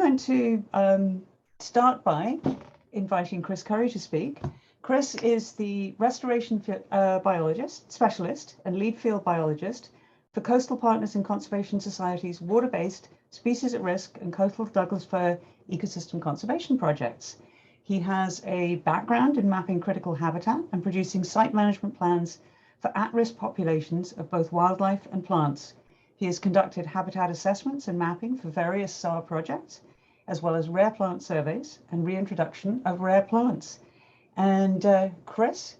going to start by inviting Chris Currie to speak. Chris is the restoration biologist, specialist and lead field biologist for Coastal Partners and Conservation Society's water-based species at risk and coastal Douglas fir ecosystem conservation projects. He has a background in mapping critical habitat and producing site management plans for at-risk populations of both wildlife and plants. He has conducted habitat assessments and mapping for various SAR projects, as well as rare plant surveys and reintroduction of rare plants. And Chris,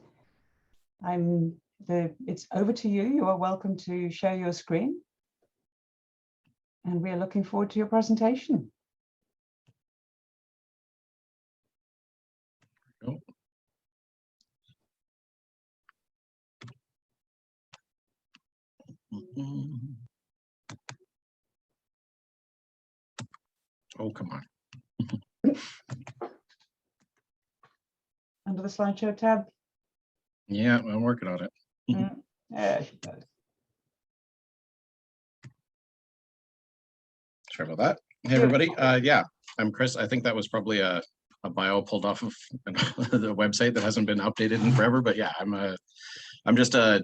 it's over to you. You are welcome to share your screen. And we are looking forward to your presentation. Oh, come on. Under the slideshow tab. Yeah, I'm working on it. Yeah, she does. Sorry about that. Hey, everybody. Yeah, I'm Chris. I think that was probably a bio pulled off of the website that hasn't been updated in forever. But yeah, I'm just a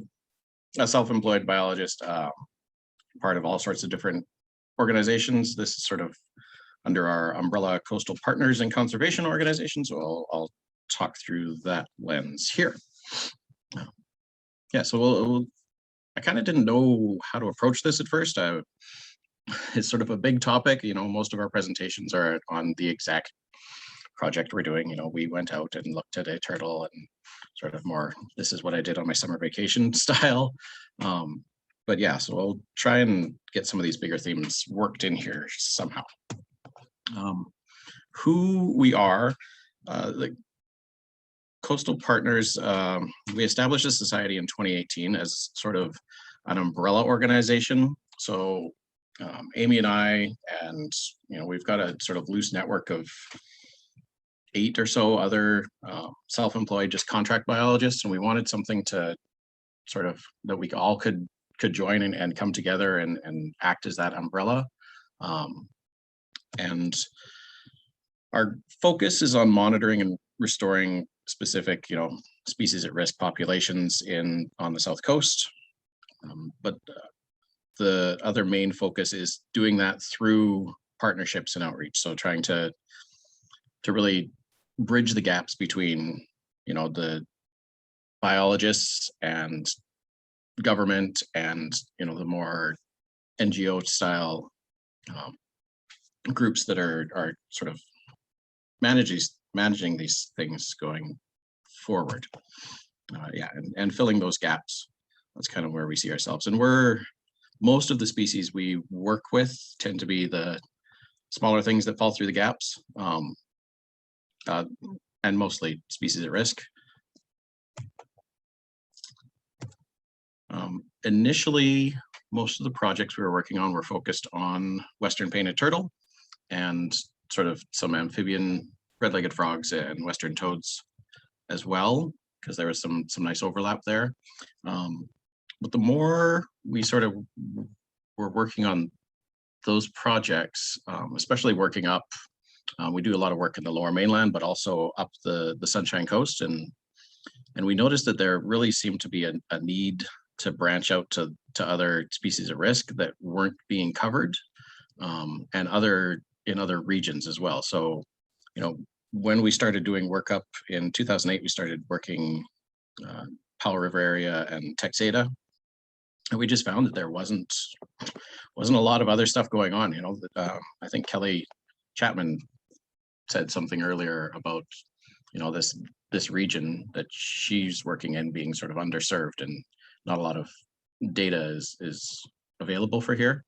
self-employed biologist, part of all sorts of different organizations. This is sort of under our umbrella Coastal Partners and Conservation Organization. So I'll talk through that lens here. Yeah, so I kind of didn't know how to approach this at first. It's sort of a big topic. You know, most of our presentations are on the exact project we're doing. You know, we went out and looked at a turtle and sort of more, this is what I did on my summer vacation style. But yeah, so I'll try and get some of these bigger themes worked in here somehow. Who we are, the Coastal Partners, we established a society in 2018 as sort of an umbrella organization. So Amy and I, and we've got a sort of loose network of 8 or so other self-employed, just contract biologists, and we wanted something to sort of that we all could join and come together and act as that umbrella. And our focus is on monitoring and restoring specific, species at risk populations on the South Coast. But the other main focus is doing that through partnerships and outreach. So trying to really bridge the gaps between, the biologists and government and, the more NGO style groups that are sort of managing these things going forward. Yeah, and filling those gaps. That's kind of where we see ourselves. And most of the species we work with tend to be the smaller things that fall through the gaps, and mostly species at risk. Initially, most of the projects we were working on were focused on Western painted turtle and sort of some amphibian red-legged frogs and Western toads as well, because there was some nice overlap there. But the more we sort of were working on those projects, especially working up, we do a lot of work in the Lower Mainland, but also up the Sunshine Coast, and we noticed that there really seemed to be a need to branch out to other species at risk that weren't being covered, and in other regions as well. So, when we started doing work up in 2008, we started working Powell River area and Texada, and we just found that there wasn't a lot of other stuff going on. I think Kelly Chapman said something earlier about this region that she's working in being sort of underserved, and not a lot of data is available for here.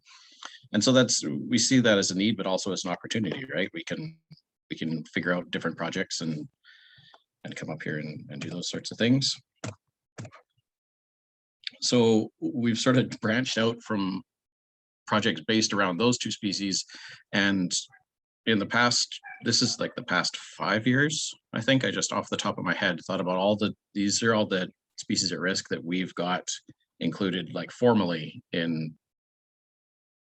And so we see that as a need, but also as an opportunity, right? We can figure out different projects and come up here and do those sorts of things. So we've sort of branched out from projects based around those two species, and in the past, this is like the past 5 years, I think, I just off the top of my head thought about these are all the species at risk that we've got included like formally in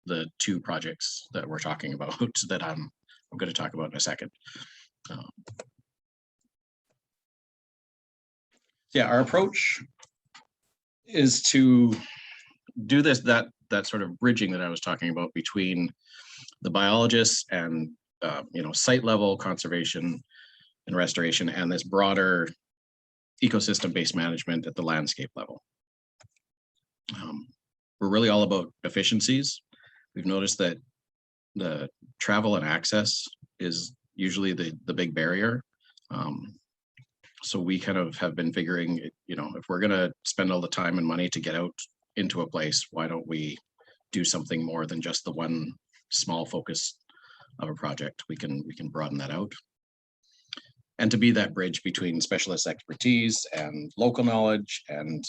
the 2 projects that we're talking about that I'm I'm going to talk about in a second. Yeah, our approach is to do that sort of bridging that I was talking about between the biologists and site level conservation and restoration, and this broader ecosystem-based management at the landscape level. We're really all about efficiencies. We've noticed that the travel and access is usually the big barrier. So we kind of have been figuring, if we're going to spend all the time and money to get out into a place, why don't we do something more than just the one small focus of a project? We can broaden that out. And to be that bridge between specialist expertise and local knowledge and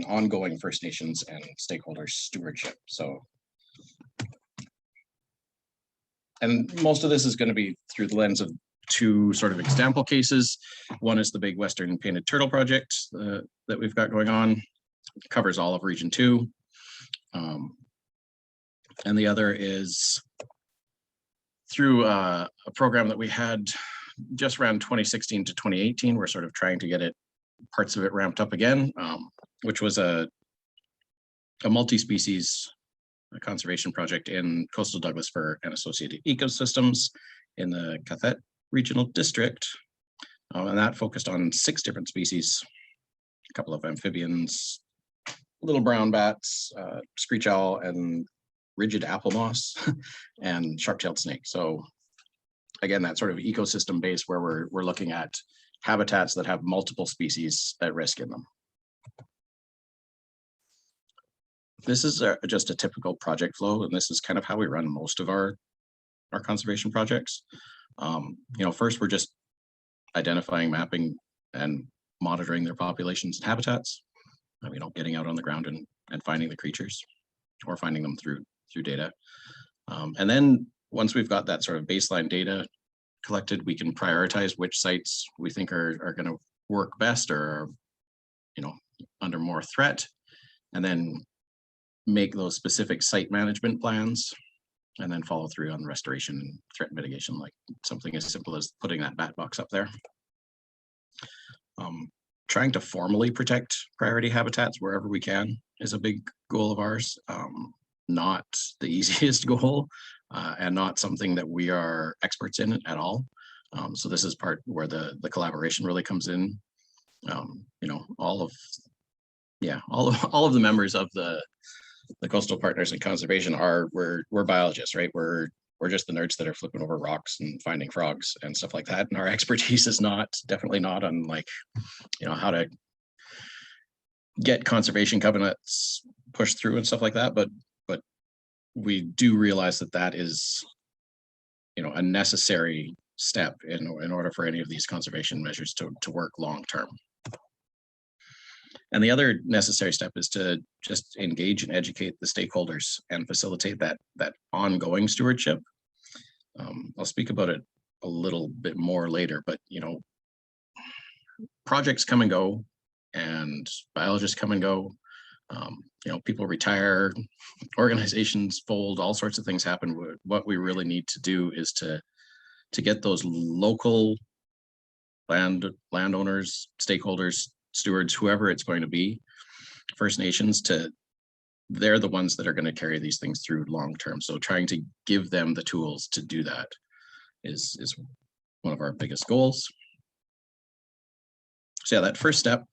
ongoing First Nations and stakeholder stewardship. So, and most of this is going to be through the lens of two sort of example cases. One is the big Western Painted Turtle project that we've got going on. It covers all of Region 2. And the other is through a program that we had just around 2016 to 2018. We're sort of trying to get parts of it ramped up again, which was a multi-species conservation project in coastal Douglas fir and associated ecosystems in the Cathet Regional District. And that focused on 6 different species, a couple of amphibians, little brown bats, screech owl, and rigid apple moss, and sharp-tailed snake. So again, that sort of ecosystem base where we're looking at habitats that have multiple species at risk in them. This is just a typical project flow, and this is kind of how we run most of our conservation projects. First, we're just identifying, mapping, and monitoring their populations and habitats. Getting out on the ground and finding the creatures, or finding them through data. And then once we've got that sort of baseline data collected, we can prioritize which sites we think are going to work best or under more threat, and then make those specific site management plans, and then follow through on restoration and threat mitigation, like something as simple as putting that bat box up there. Trying to formally protect priority habitats wherever we can is a big goal of ours. Not the easiest goal, and not something that we are experts in at all. So this is part where the collaboration really comes in. All of the members of the coastal partners in conservation we're biologists, right? We're just the nerds that are flipping over rocks and finding frogs and stuff like that. And our expertise is definitely not on how to get conservation covenants pushed through and stuff like that. But we do realize that is, a necessary step in order for any of these conservation measures to work long term. And the other necessary step is to just engage and educate the stakeholders and facilitate that ongoing stewardship. I'll speak about it a little bit more later, but projects come and go, and biologists come and go. People retire, organizations fold, all sorts of things happen. What we really need to do is to get those local landowners, stakeholders, stewards, whoever it's going to be, First Nations, they're the ones that are going to carry these things through long term. So trying to give them the tools to do that is one of our biggest goals. So yeah, that first step,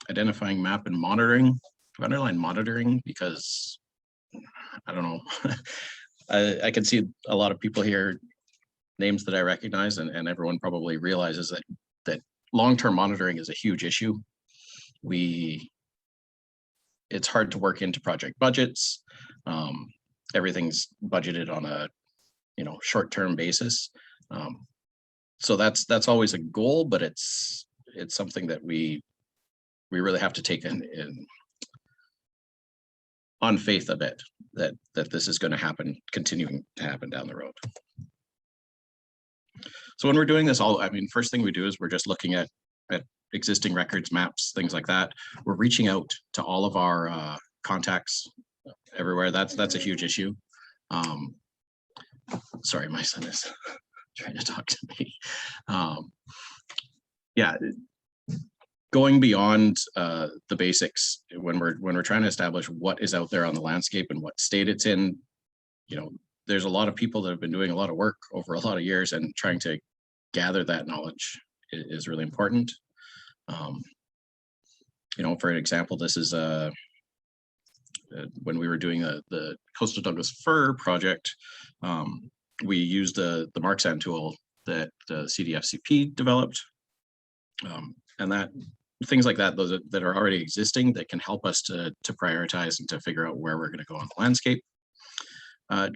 identifying, map, and monitoring. I've underlined monitoring because I don't know. I can see a lot of people here, names that I recognize, and everyone probably realizes that long-term monitoring is a huge issue. It's hard to work into project budgets. Everything's budgeted on a short-term basis. So that's always a goal, but it's something that we really have to take in on faith a bit, that this is going to happen, continuing to happen down the road. So when we're doing this, first thing we do is we're just looking at existing records, maps, things like that. We're reaching out to all of our contacts everywhere. That's a huge issue. Sorry, my son is trying to talk to me. Yeah, going beyond the basics when we're trying to establish what is out there on the landscape and what state it's in, there's a lot of people that have been doing a lot of work over a lot of years, and trying to gather that knowledge is really important. For example, this is when we were doing the Coastal Douglas Fir project, we used the MarkSand tool that the CDFCP developed, and that things like that, those that are already existing, that can help us to prioritize and to figure out where we're going to go on the landscape.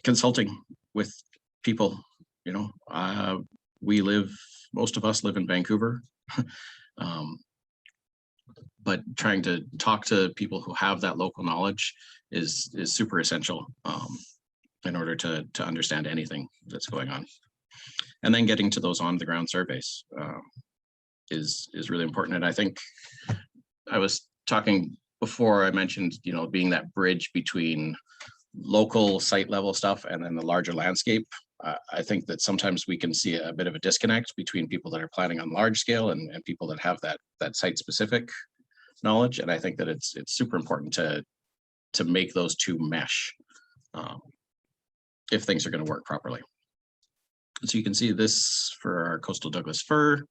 Consulting with people, most of us live in Vancouver, but trying to talk to people who have that local knowledge is super essential in order to understand anything that's going on. And then getting to those on the ground surveys is really important. And I think I was talking before, I mentioned, being that bridge between local site level stuff and then the larger landscape. I think that sometimes we can see a bit of a disconnect between people that are planning on large scale and people that have that site specific knowledge. And I think that it's super important to make those two mesh if things are going to work properly. So you can see this for our Coastal Douglas Fir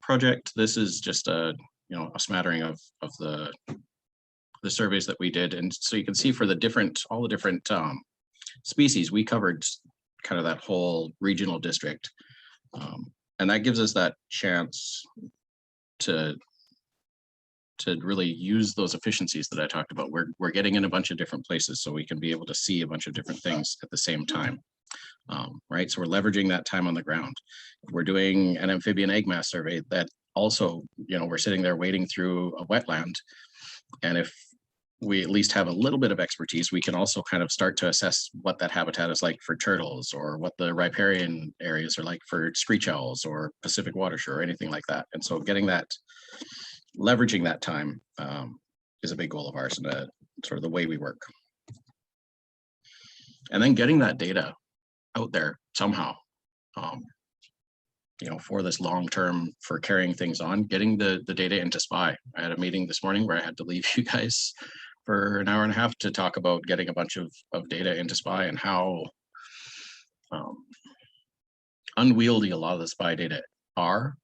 project. This is just a smattering of the surveys that we did. And so you can see for all the different species, we covered kind of that whole regional district. And that gives us that chance to really use those efficiencies that I talked about. We're getting in a bunch of different places, so we can be able to see a bunch of different things at the same time. Right, so we're leveraging that time on the ground. We're doing an amphibian egg mass survey that also, we're sitting there wading through a wetland, and if we at least have a little bit of expertise, we can also kind of start to assess what that habitat is like for turtles, or what the riparian areas are like for screech owls or Pacific watershed or anything like that. And so leveraging that time is a big goal of ours, and sort of the way we work. And then getting that data out there somehow, for this long term, for carrying things on, getting the data into SPI. I had a meeting this morning where I had to leave you guys for an hour and a half to talk about getting a bunch of data into SPI, and how unwieldy a lot of the SPI data are,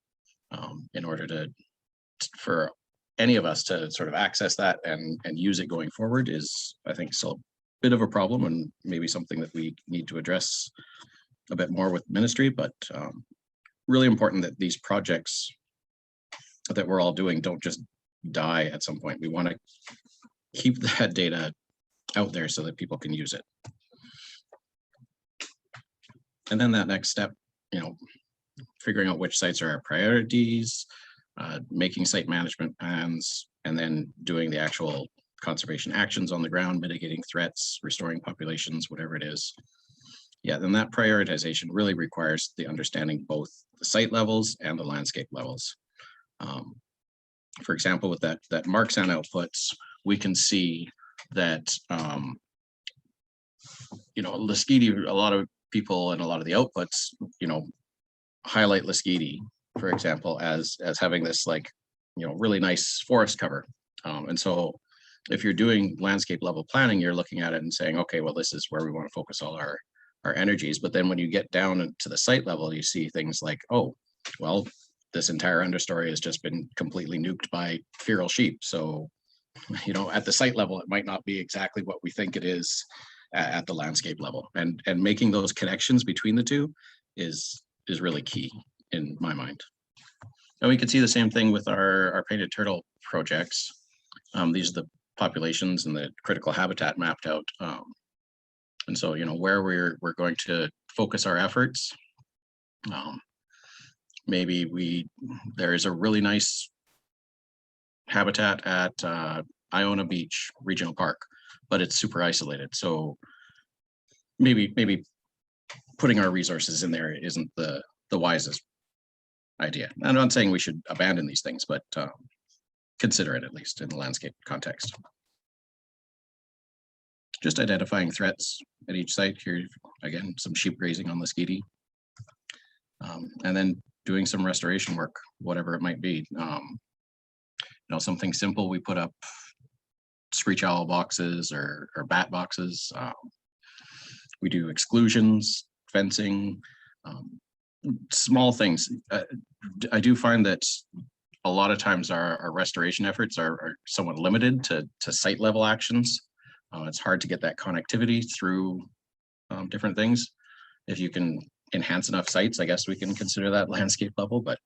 in order for any of us to sort of access that and use it going forward is, I think, still a bit of a problem, and maybe something that we need to address a bit more with ministry. But really important that these projects that we're all doing don't just die at some point. We want to keep that data out there so that people can use it. And then that next step, figuring out which sites are our priorities, making site management plans, and then doing the actual conservation actions on the ground, mitigating threats, restoring populations, whatever it is. Yeah, then that prioritization really requires the understanding both the site levels and the landscape levels. For example, with that MarkSand outputs, we can see that Lasqueti, a lot of people and a lot of the outputs, highlight Lasqueti, for example, as having this really nice forest cover. And so if you're doing landscape level planning, you're looking at it and saying, okay, well, this is where we want to focus all our energies. But then when you get down to the site level, you see things like, oh, well, this entire understory has just been completely nuked by feral sheep. So, at the site level, it might not be exactly what we think it is at the landscape level. And making those connections between the two is really key in my mind. And we can see the same thing with our painted turtle projects. These are the populations and the critical habitat mapped out. And so, where we're going to focus our efforts. Maybe there is a really nice habitat at Iona Beach Regional Park, but it's super isolated. So maybe putting our resources in there isn't the wisest idea. I'm not saying we should abandon these things, but consider it, at least in the landscape context. just identifying threats at each site. Here, again, some sheep grazing on the Skeety. And then doing some restoration work, whatever it might be. Something simple, we put up screech owl boxes or bat boxes. We do exclusions, fencing, small things. I do find that a lot of times our restoration efforts are somewhat limited to site level actions. It's hard to get that connectivity through different things. If you can enhance enough sites, I guess we can consider that landscape level, but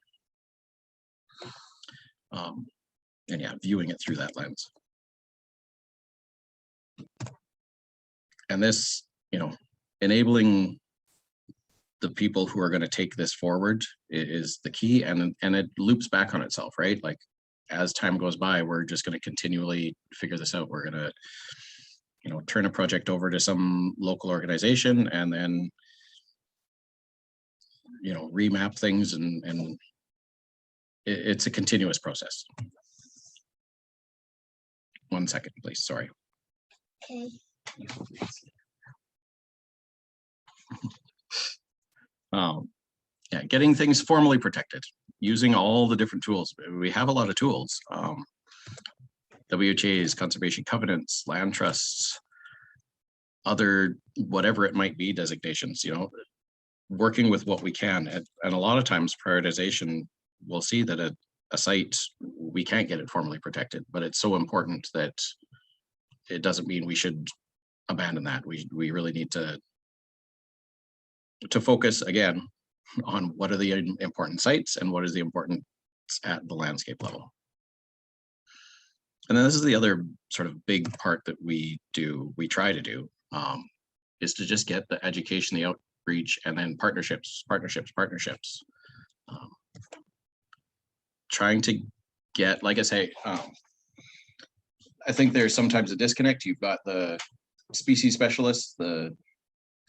and yeah, viewing it through that lens. And this, enabling the people who are going to take this forward is the key, and it loops back on itself, right? Like as time goes by, we're just going to continually figure this out. We're going to, turn a project over to some local organization and then, remap things, and it's a continuous process. 1 second, please. Sorry. Okay. Yeah, getting things formally protected, using all the different tools. We have a lot of tools. WHAs, conservation covenants, land trusts, other whatever it might be designations, working with what we can. And a lot of times prioritization, we'll see that a site, we can't get it formally protected, but it's so important that it doesn't mean we should abandon that. We really need to focus again on what are the important sites and what is the importance at the landscape level. And then this is the other sort of big part that we try to do, is to just get the education, the outreach, and then partnerships. Trying to get, like I say, I think there's sometimes a disconnect. You've got the species specialists, the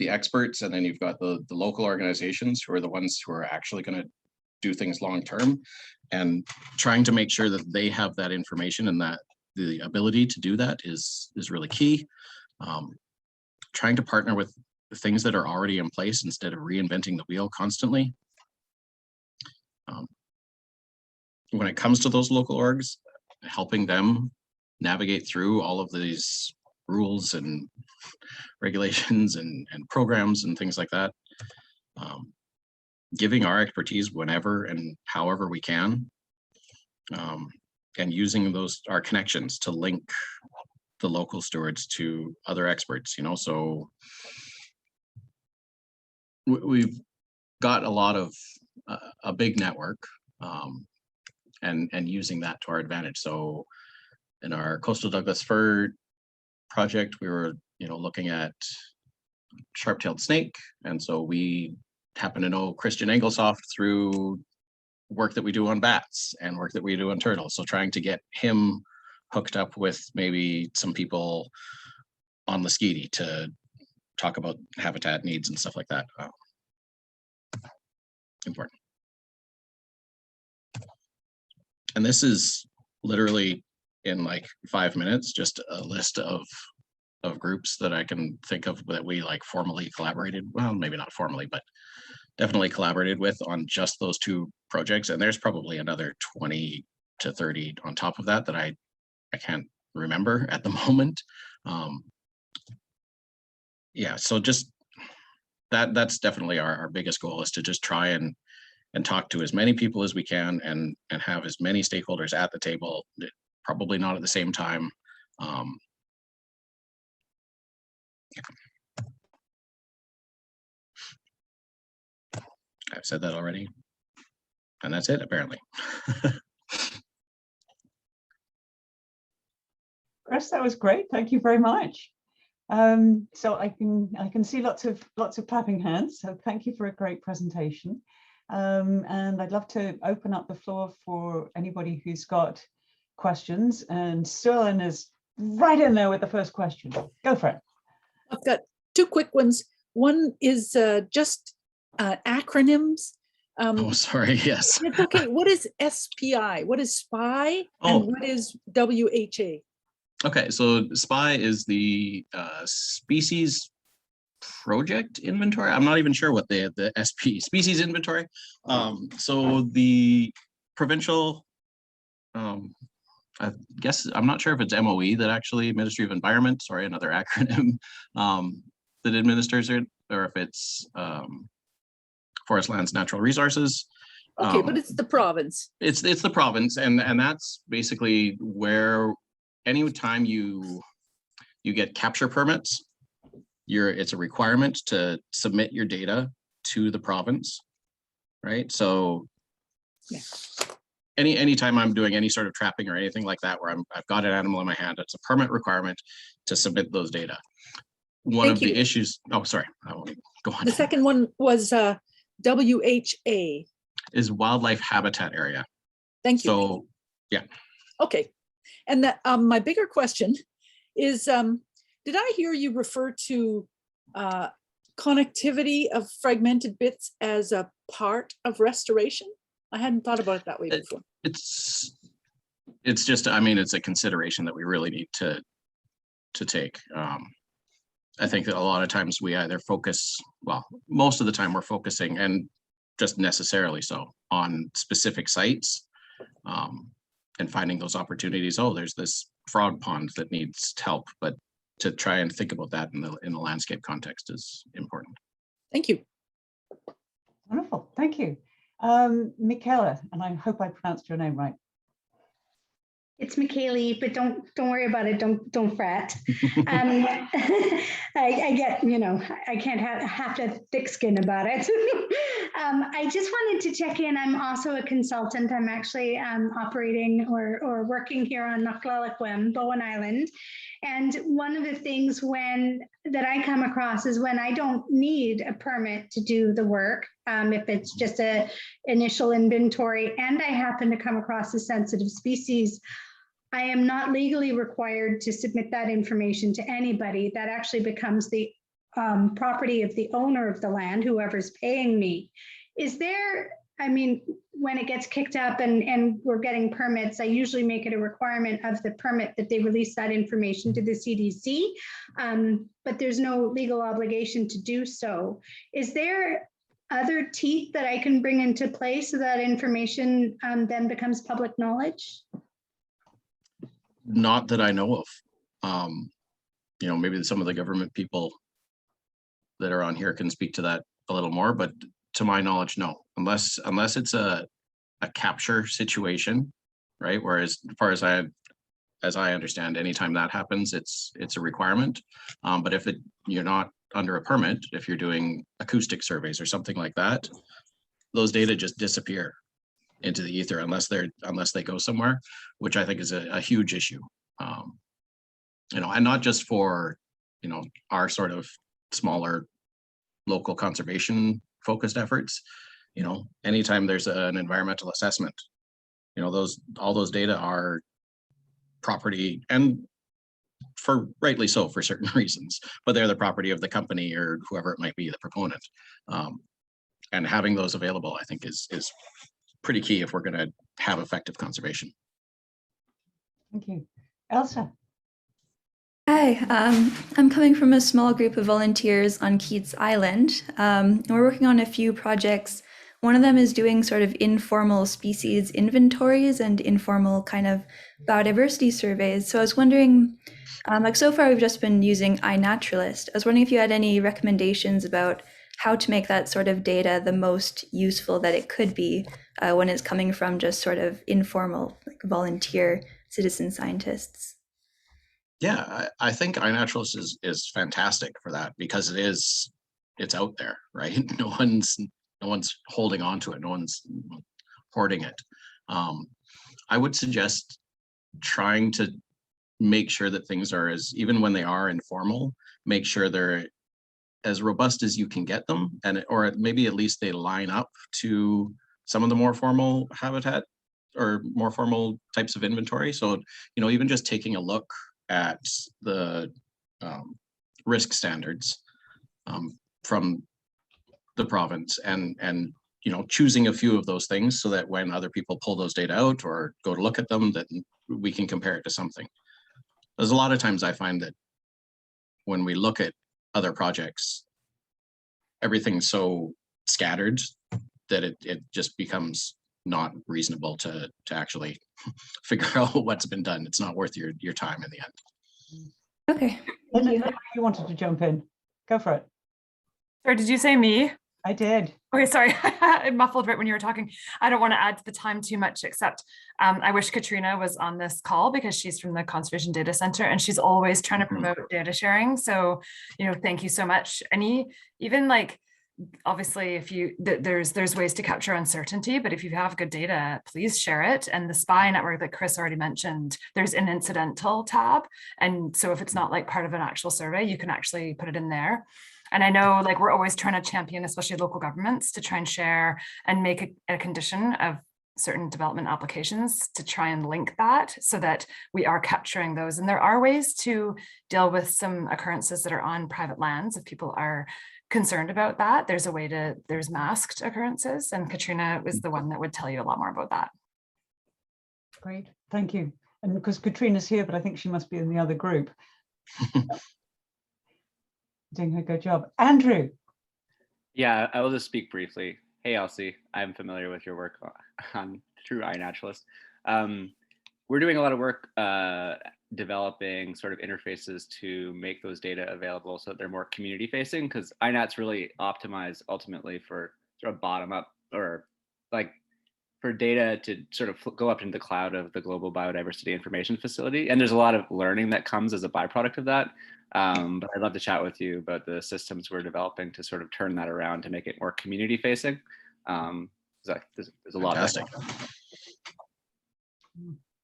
experts, and then you've got the local organizations who are the ones who are actually going to do things long term, and trying to make sure that they have that information and that the ability to do that is really key. Trying to partner with the things that are already in place instead of reinventing the wheel constantly. When it comes to those local orgs, helping them navigate through all of these rules and regulations and programs and things like that. Giving our expertise whenever and however we can, and using our connections to link the local stewards to other experts, so we've got a lot of a big network, and using that to our advantage. So in our coastal Douglas fir project, we were looking at sharp-tailed snake, and so we happen to know Christian Engelshoff through work that we do on bats and work that we do on turtles. So trying to get him hooked up with maybe some people on the Skeety to talk about habitat needs and stuff like that. Important. And this is literally in like 5 minutes, just a list of groups that I can think of that we like formally collaborated. Well, maybe not formally, but definitely collaborated with on just those 2 projects. And there's probably another 20 to 30 on top of that that I can't remember at the moment. Yeah, so just that's definitely our biggest goal, is to just try and talk to as many people as we can and have as many stakeholders at the table, probably not at the same time. I've said that already, and that's it apparently. Chris, that was great. Thank you very much. So I can see lots of clapping hands. So thank you for a great presentation. And I'd love to open up the floor for anybody who's got questions. And Sterling is right in there with the first question. Go for it. I've got 2 quick ones. One is just acronyms. Oh, sorry. Yes. It's okay. What is SPI? What is SPI? And what is WHA? Okay, so SPI is the Species Project inventory. I'm not even sure what the SP species inventory. So the provincial, I guess I'm not sure if it's MOE that actually Ministry of Environment, sorry, another acronym, that administers it, or if it's Forest Lands Natural Resources. Okay, but it's the province. It's the province, and that's basically where anytime you get capture permits, it's a requirement to submit your data to the province, right? So yeah. Anytime I'm doing any sort of trapping or anything like that, where I've got an animal in my hand, it's a permit requirement to submit those data. One of the issues, oh, sorry, I won't even go on. The second one was WHA. Is wildlife habitat area. Thank you. So, yeah. Okay. And that my bigger question is, did I hear you refer to connectivity of fragmented bits as a part of restoration? I hadn't thought about it that way before. It's just, I mean, it's a consideration that we really need to take. I think that a lot of times we either focus, well, most of the time we're focusing, and just necessarily so, on specific sites, and finding those opportunities. Oh, there's this frog pond that needs help, but to try and think about that in the landscape context is important. Thank you. Wonderful, thank you. Michaela, and I hope I pronounced your name right. It's Michaeli, but don't worry about it. Don't fret. I get, you know, I can't have to thick skin about it. I just wanted to check in. I'm also a consultant. I'm actually operating or working here on Nucklalaquim, Bowen Island. And one of the things that I come across is when I don't need a permit to do the work, if it's just a initial inventory, and I happen to come across a sensitive species, I am not legally required to submit that information to anybody. That actually becomes the property of the owner of the land, whoever's paying me. Is there, I mean, when it gets kicked up and we're getting permits, I usually make it a requirement of the permit that they release that information to the CDC, but there's no legal obligation to do so. Is there other teeth that I can bring into play so that information then becomes public knowledge? Not that I know of. You know, maybe some of the government people that are on here can speak to that a little more, but to my knowledge, no, unless it's a capture situation, right? Whereas as I understand, anytime that happens, it's a requirement. But if you're not under a permit, if you're doing acoustic surveys or something like that, those data just disappear into the ether unless they go somewhere, which I think is a huge issue. You know, and not just for, you know, our sort of smaller local conservation focused efforts. You know, anytime there's an environmental assessment, you know, all those data are property, and for rightly so for certain reasons, but they're the property of the company or whoever it might be, the proponent. And having those available, I think, is pretty key if we're going to have effective conservation. Thank you. Elsa. Hi, I'm coming from a small group of volunteers on Keats Island. We're working on a few projects. One of them is doing sort of informal species inventories and informal kind of biodiversity surveys. So I was wondering, like so far we've just been using iNaturalist. I was wondering if you had any recommendations about how to make that sort of data the most useful that it could be when it's coming from just sort of informal, like volunteer citizen scientists. Yeah, I think iNaturalist is fantastic for that, because it's out there, right? No one's holding on to it. No one's hoarding it. I would suggest trying to make sure that things are, even when they are informal, make sure they're as robust as you can get them, or maybe at least they line up to some of the more formal habitat or more formal types of inventory. So, you know, even just taking a look at the risk standards from the province and you know, choosing a few of those things so that when other people pull those data out or go to look at them, that we can compare it to something. There's a lot of times I find that when we look at other projects, everything's so scattered that it just becomes not reasonable to actually figure out what's been done. It's not worth your time in the end. Okay. Linda, you wanted to jump in. Go for it. Sorry, did you say me? I did. Okay, sorry, I muffled right when you were talking. I don't want to add to the time too much, except I wish Carrina was on this call because she's from the Conservation Data Center and she's always trying to promote data sharing. So, thank you so much. And even like, obviously, if you there's ways to capture uncertainty, but if you have good data, please share it. And the SPI network that Chris already mentioned, there's an incidental tab. And so if it's not like part of an actual survey, you can actually put it in there. And I know like we're always trying to champion, especially local governments, to try and share and make a condition of certain development applications to try and link that so that we are capturing those. And there are ways to deal with some occurrences that are on private lands if people are concerned about that. There's masked occurrences, and Carrina was the one that would tell you a lot more about that. Great, thank you. And because Katrina's here, but I think she must be in the other group. Doing a good job. Andrew. Yeah, I will just speak briefly. Hey, Elsie, I'm familiar with your work on True iNaturalist. We're doing a lot of work developing sort of interfaces to make those data available so that they're more community facing, because iNat's really optimized ultimately for sort of bottom up, or like for data to sort of go up into the cloud of the Global Biodiversity Information Facility. And there's a lot of learning that comes as a byproduct of that. But I'd love to chat with you about the systems we're developing to sort of turn that around to make it more community facing. There's a lot of that.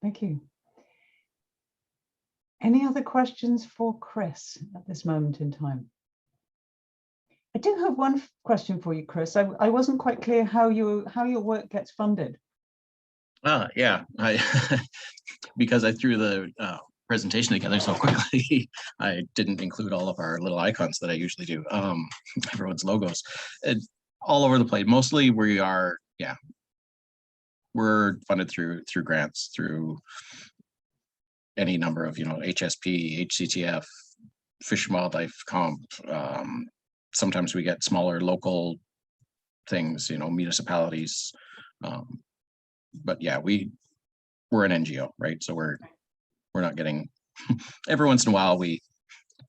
Thank you. Any other questions for Chris at this moment in time? I do have one question for you, Chris. I wasn't quite clear how your work gets funded. Yeah, because I threw the presentation together so quickly, I didn't include all of our little icons that I usually do. Everyone's logos, all over the place. Mostly we're funded through grants, through any number of HSP, HCTF, Fish and Wildlife Comp. Sometimes we get smaller local things, municipalities. But yeah, we're an NGO, right? So we're not getting. Every once in a while, we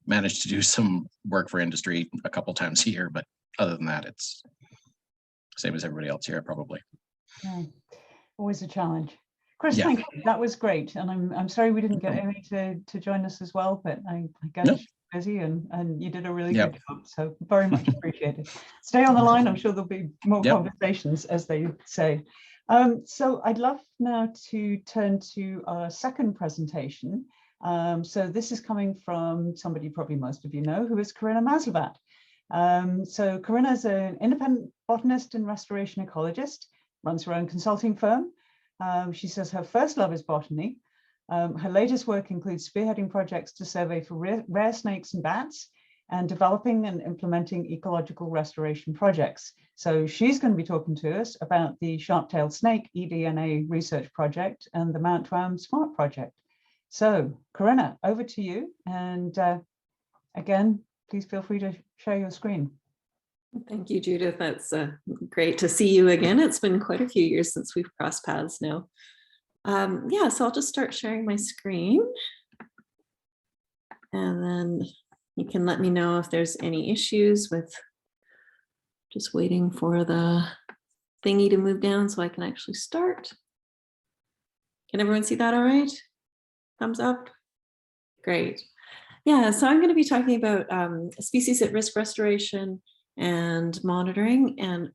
manage to do some work for industry a couple times a year, but other than that, it's same as everybody else here, probably. Yeah, always a challenge. Chris, Yeah. Thank you. That was great, and I'm sorry we didn't get Amy to join us as well, but I guess she's busy, and you did a really good job. So very much appreciated. Stay on the line. I'm sure there'll be more conversations, as they say. So I'd love now to turn to our second presentation. So this is coming from somebody probably most of you know, who is Carrina Maslovat. So Carrina is an independent botanist and restoration ecologist, runs her own consulting firm. She says her first love is botany. Her latest work includes spearheading projects to survey for rare snakes and bats, and developing and implementing ecological restoration projects. So she's going to be talking to us about the sharp-tailed snake eDNA research project and the Tuam SMART Project. So Carrina, over to you. And again, please feel free to share your screen. Thank you, Judith. That's great to see you again. It's been quite a few years since we've crossed paths now. Yeah, so I'll just start sharing my screen. And then you can let me know if there's any issues with just waiting for the thingy to move down so I can actually start. Can everyone see that all right? Thumbs up? Great. Yeah, so I'm going to be talking about species at risk restoration and monitoring, and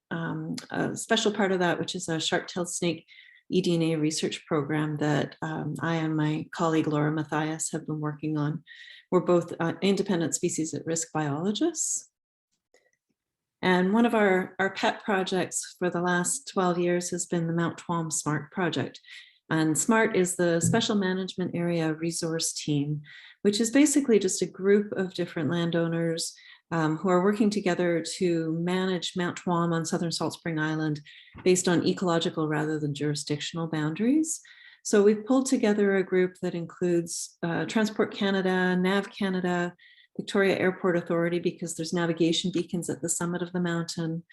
a special part of that, which is a sharp-tailed snake eDNA research program that I and my colleague Laura Mathias have been working on. We're both independent species at risk biologists. And one of our pet projects for the last 12 years has been the Tuam SMART Project. And SMART is the Special Management Area Resource Team, which is basically just a group of different landowners who are working together to manage Tuam on Southern Salt Spring Island based on ecological rather than jurisdictional boundaries. So we've pulled together a group that includes Transport Canada, Nav Canada, Victoria Airport Authority, because there's navigation beacons at the summit of the mountain.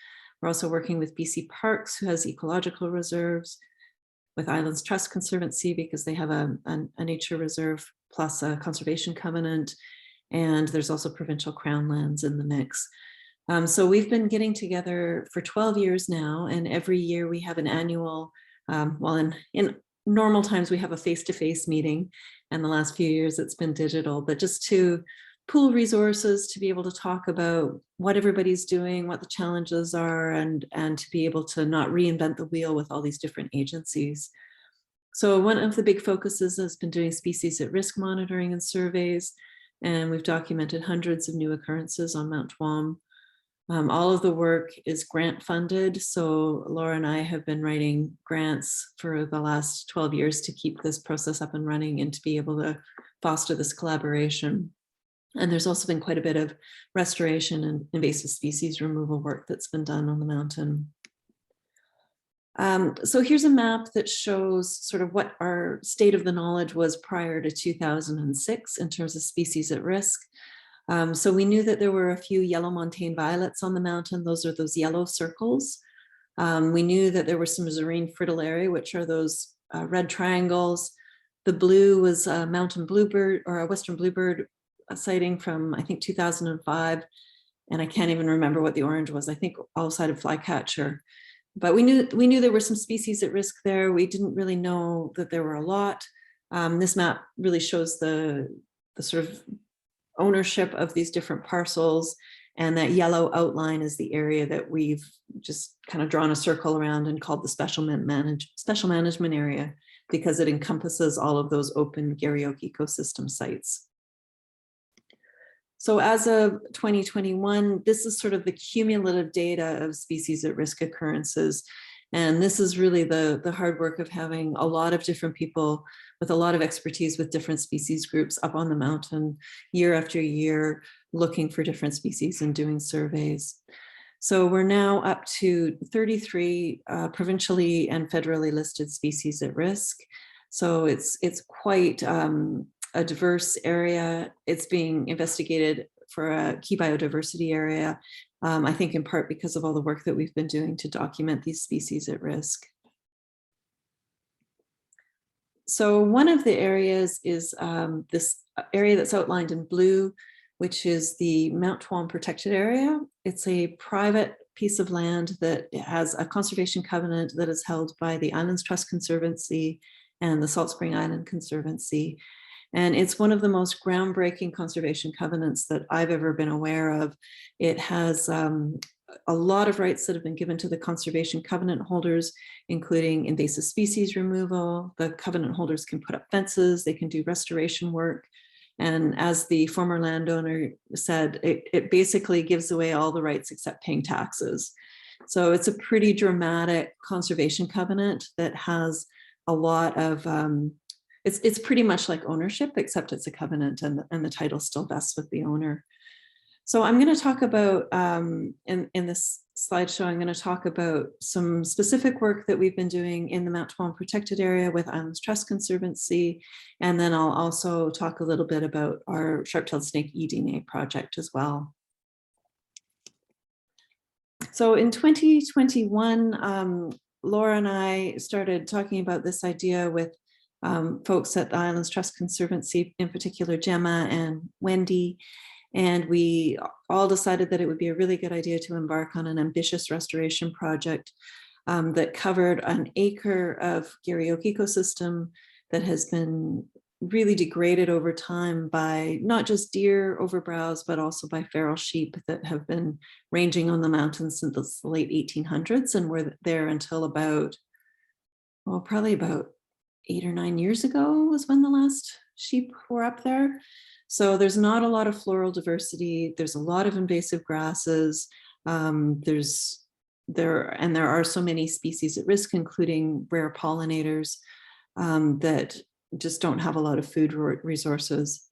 We're also working with BC Parks, who has ecological reserves, with Islands Trust Conservancy, because they have a nature reserve plus a conservation covenant. And there's also provincial crown lands in the mix. So we've been getting together for 12 years now, and every year we have an annual, well, in normal times we have a face-to-face meeting, and the last few years it's been digital, but just to pool resources, to be able to talk about what everybody's doing, what the challenges are, and to be able to not reinvent the wheel with all these different agencies. So one of the big focuses has been doing species at risk monitoring and surveys, and we've documented hundreds of new occurrences on Mount Tuam. All of the work is grant funded. So Laura and I have been writing grants for the last 12 years to keep this process up and running and to be able to foster this collaboration. And there's also been quite a bit of restoration and invasive species removal work that's been done on the mountain. So here's a map that shows sort of what our state of the knowledge was prior to 2006 in terms of species at risk. So we knew that there were a few yellow montane violets on the mountain. Those are those yellow circles. We knew that there were some Zerine fritillaria, which are those red triangles. The blue was a mountain bluebird, or a western bluebird sighting from, I think, 2005. And I can't even remember what the orange was. I think all-sided flycatcher. But we knew there were some species at risk there. We didn't really know that there were a lot. This map really shows the sort of ownership of these different parcels, and that yellow outline is the area that we've just kind of drawn a circle around and called the special management area, because it encompasses all of those open Garryoke ecosystem sites. So as of 2021, this is sort of the cumulative data of species at risk occurrences. And this is really the hard work of having a lot of different people with a lot of expertise with different species groups up on the mountain year after year, looking for different species and doing surveys. So we're now up to 33 provincially and federally listed species at risk. So it's quite a diverse area. It's being investigated for a key biodiversity area, I think in part because of all the work that we've been doing to document these species at risk. So one of the areas is this area that's outlined in blue, which is the Mount Tuam protected area. It's a private piece of land that has a conservation covenant that is held by the Islands Trust Conservancy and the Salt Spring Island Conservancy. And it's one of the most groundbreaking conservation covenants that I've ever been aware of. It has a lot of rights that have been given to the conservation covenant holders, including invasive species removal. The covenant holders can put up fences, they can do restoration work. And as the former landowner said, it basically gives away all the rights except paying taxes. So it's a pretty dramatic conservation covenant that has a lot of, it's pretty much like ownership, except it's a covenant and the title still vests with the owner. So I'm going to talk about, in this slideshow, I'm going to talk about some specific work that we've been doing in the Mount Tuam protected area with Islands Trust Conservancy. And then I'll also talk a little bit about our sharp-tailed snake eDNA project as well. So in 2021, Laura and I started talking about this idea with folks at the Islands Trust Conservancy, in particular Gemma and Wendy. And we all decided that it would be a really good idea to embark on an ambitious restoration project that covered an acre of Garryoke ecosystem that has been really degraded over time by not just deer overbrowse, but also by feral sheep that have been ranging on the mountains since the late 1800s and were there until about, well, probably about 8 or 9 years ago was when the last sheep were up there. So there's not a lot of floral diversity. There's a lot of invasive grasses. There are so many species at risk, including rare pollinators that just don't have a lot of food resources.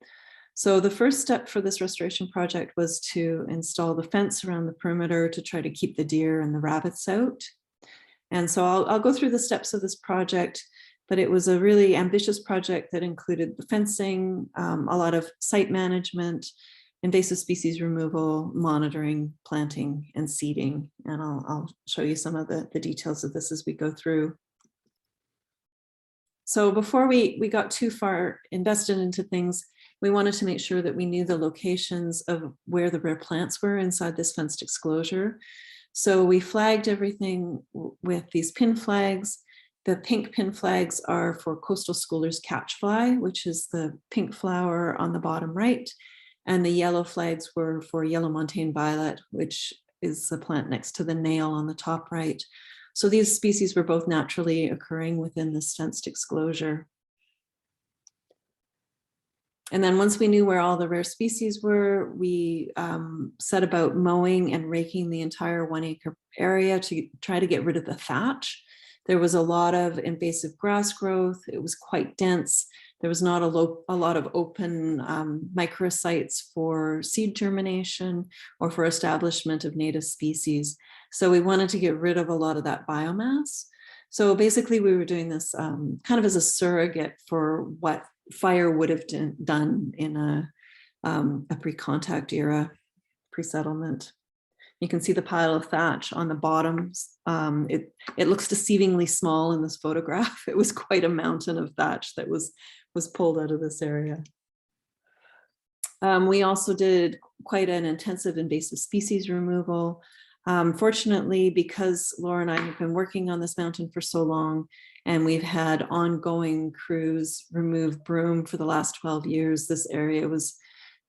So the first step for this restoration project was to install the fence around the perimeter to try to keep the deer and the rabbits out. And so I'll go through the steps of this project. but it was a really ambitious project that included the fencing, a lot of site management, invasive species removal, monitoring, planting, and seeding. And I'll show you some of the details of this as we go through. So before we got too far invested into things, we wanted to make sure that we knew the locations of where the rare plants were inside this fenced exclosure. So we flagged everything with these pin flags. The pink pin flags are for coastal schoolers catchfly, which is the pink flower on the bottom right. And the yellow flags were for yellow montane violet, which is the plant next to the nail on the top right. So these species were both naturally occurring within this fenced exclosure. And then once we knew where all the rare species were, we set about mowing and raking the entire 1 acre area to try to get rid of the thatch. There was a lot of invasive grass growth. It was quite dense. There was not a lot of open microsites for seed germination or for establishment of native species. So we wanted to get rid of a lot of that biomass. So basically we were doing this kind of as a surrogate for what fire would have done in a pre-contact era, pre-settlement. You can see the pile of thatch on the bottom. It looks deceivingly small in this photograph. It was quite a mountain of thatch that was pulled out of this area. We also did quite an intensive invasive species removal. Fortunately, because Laura and I have been working on this mountain for so long, and we've had ongoing crews remove broom for the last 12 years, this area was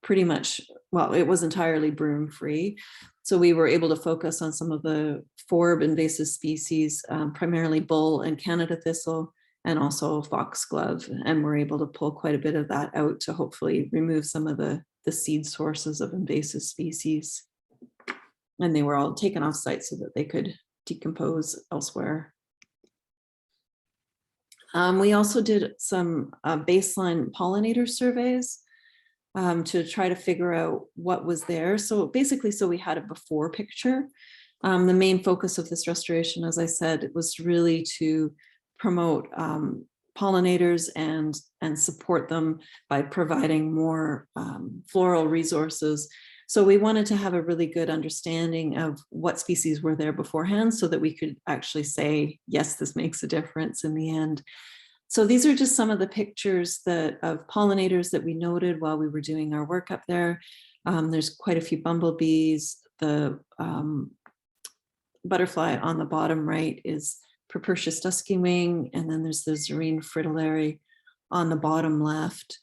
pretty much, well, it was entirely broom free. So we were able to focus on some of the forb invasive species, primarily bull and Canada thistle, and also foxglove. And we're able to pull quite a bit of that out to hopefully remove some of the seed sources of invasive species. And they were all taken off site so that they could decompose elsewhere. We also did some baseline pollinator surveys to try to figure out what was there. So basically, so we had a before picture. The main focus of this restoration, as I said, was really to promote pollinators and support them by providing more floral resources. So we wanted to have a really good understanding of what species were there beforehand so that we could actually say, yes, this makes a difference in the end. So these are just some of the pictures of pollinators that we noted while we were doing our work up there. There's quite a few bumblebees. The butterfly on the bottom right is Purpurtius duskywing, and then there's the Zerine fritillary on the bottom left.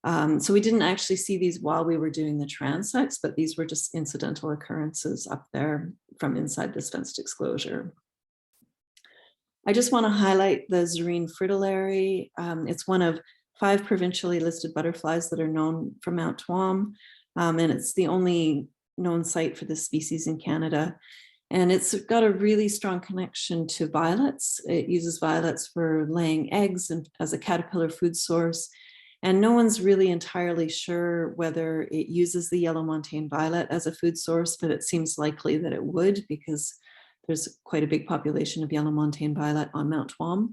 So we didn't actually see these while we were doing the transects, but these were just incidental occurrences up there from inside this fenced exclosure. I just want to highlight the Zerine fritillary. It's one of 5 provincially listed butterflies that are known from Mount Tuam, and it's the only known site for this species in Canada. And it's got a really strong connection to violets. It uses violets for laying eggs and as a caterpillar food source. And no one's really entirely sure whether it uses the yellow montane violet as a food source, but it seems likely that it would because there's quite a big population of yellow montane violet on Mount Tuam.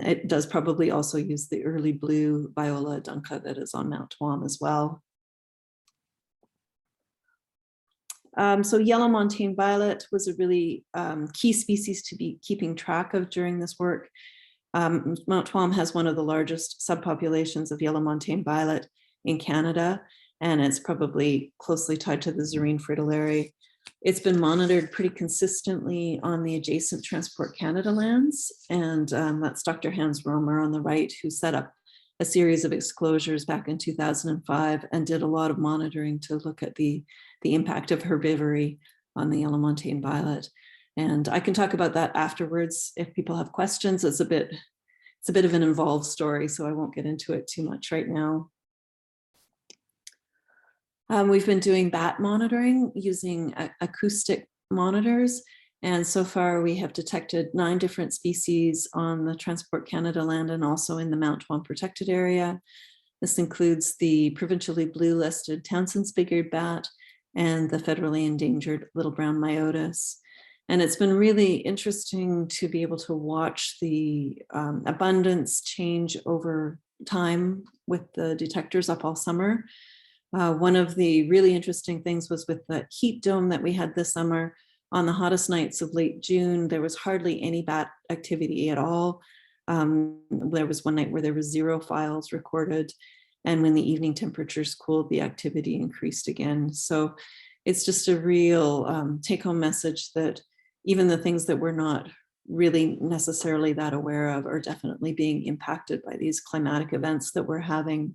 It does probably also use the early blue Viola adunca that is on Mount Tuam as well. So yellow montane violet was a really key species to be keeping track of during this work. Mount Tuam has one of the largest subpopulations of yellow montane violet in Canada, and it's probably closely tied to the Zerine fritillary. It's been monitored pretty consistently on the adjacent Transport Canada lands, and that's Dr. Hans Romer on the right, who set up a series of exclosures back in 2005 and did a lot of monitoring to look at the impact of herbivory on the yellow montane violet. And I can talk about that afterwards if people have questions. It's a bit of an involved story, so I won't get into it too much right now. We've been doing bat monitoring using acoustic monitors. And so far we have detected 9 different species on the Transport Canada land and also in the Mount Tuam protected area. This includes the provincially blue listed Townsend's big-eared bat and the federally endangered little brown myotis. And it's been really interesting to be able to watch the abundance change over time with the detectors up all summer. One of the really interesting things was with the heat dome that we had this summer. On the hottest nights of late June, there was hardly any bat activity at all. There was one night where there was 0 files recorded. And when the evening temperatures cooled, the activity increased again. So it's just a real take-home message that even the things that we're not really necessarily that aware of are definitely being impacted by these climatic events that we're having.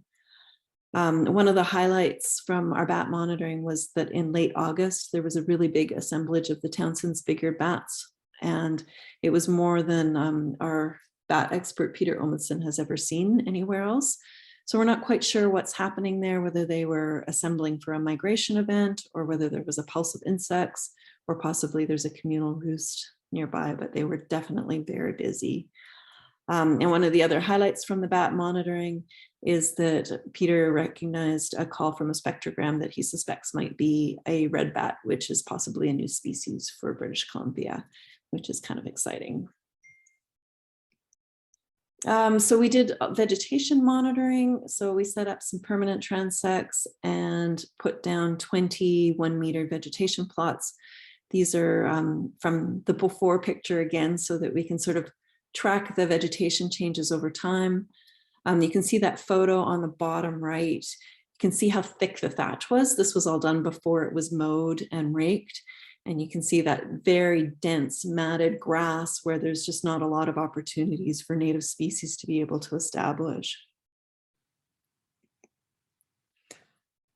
One of the highlights from our bat monitoring was that in late August, there was a really big assemblage of the Townsend's big-eared bats. And it was more than our bat expert, Peter Omundson, has ever seen anywhere else. So we're not quite sure what's happening there, whether they were assembling for a migration event or whether there was a pulse of insects or possibly there's a communal roost nearby, but they were definitely very busy. And one of the other highlights from the bat monitoring is that Peter recognized a call from a spectrogram that he suspects might be a red bat, which is possibly a new species for British Columbia, which is kind of exciting. So we did vegetation monitoring. So we set up some permanent transects and put down 20 1-meter vegetation plots. These are from the before picture again, so that we can sort of track the vegetation changes over time. You can see that photo on the bottom right. You can see how thick the thatch was. This was all done before it was mowed and raked. And you can see that very dense matted grass where there's just not a lot of opportunities for native species to be able to establish.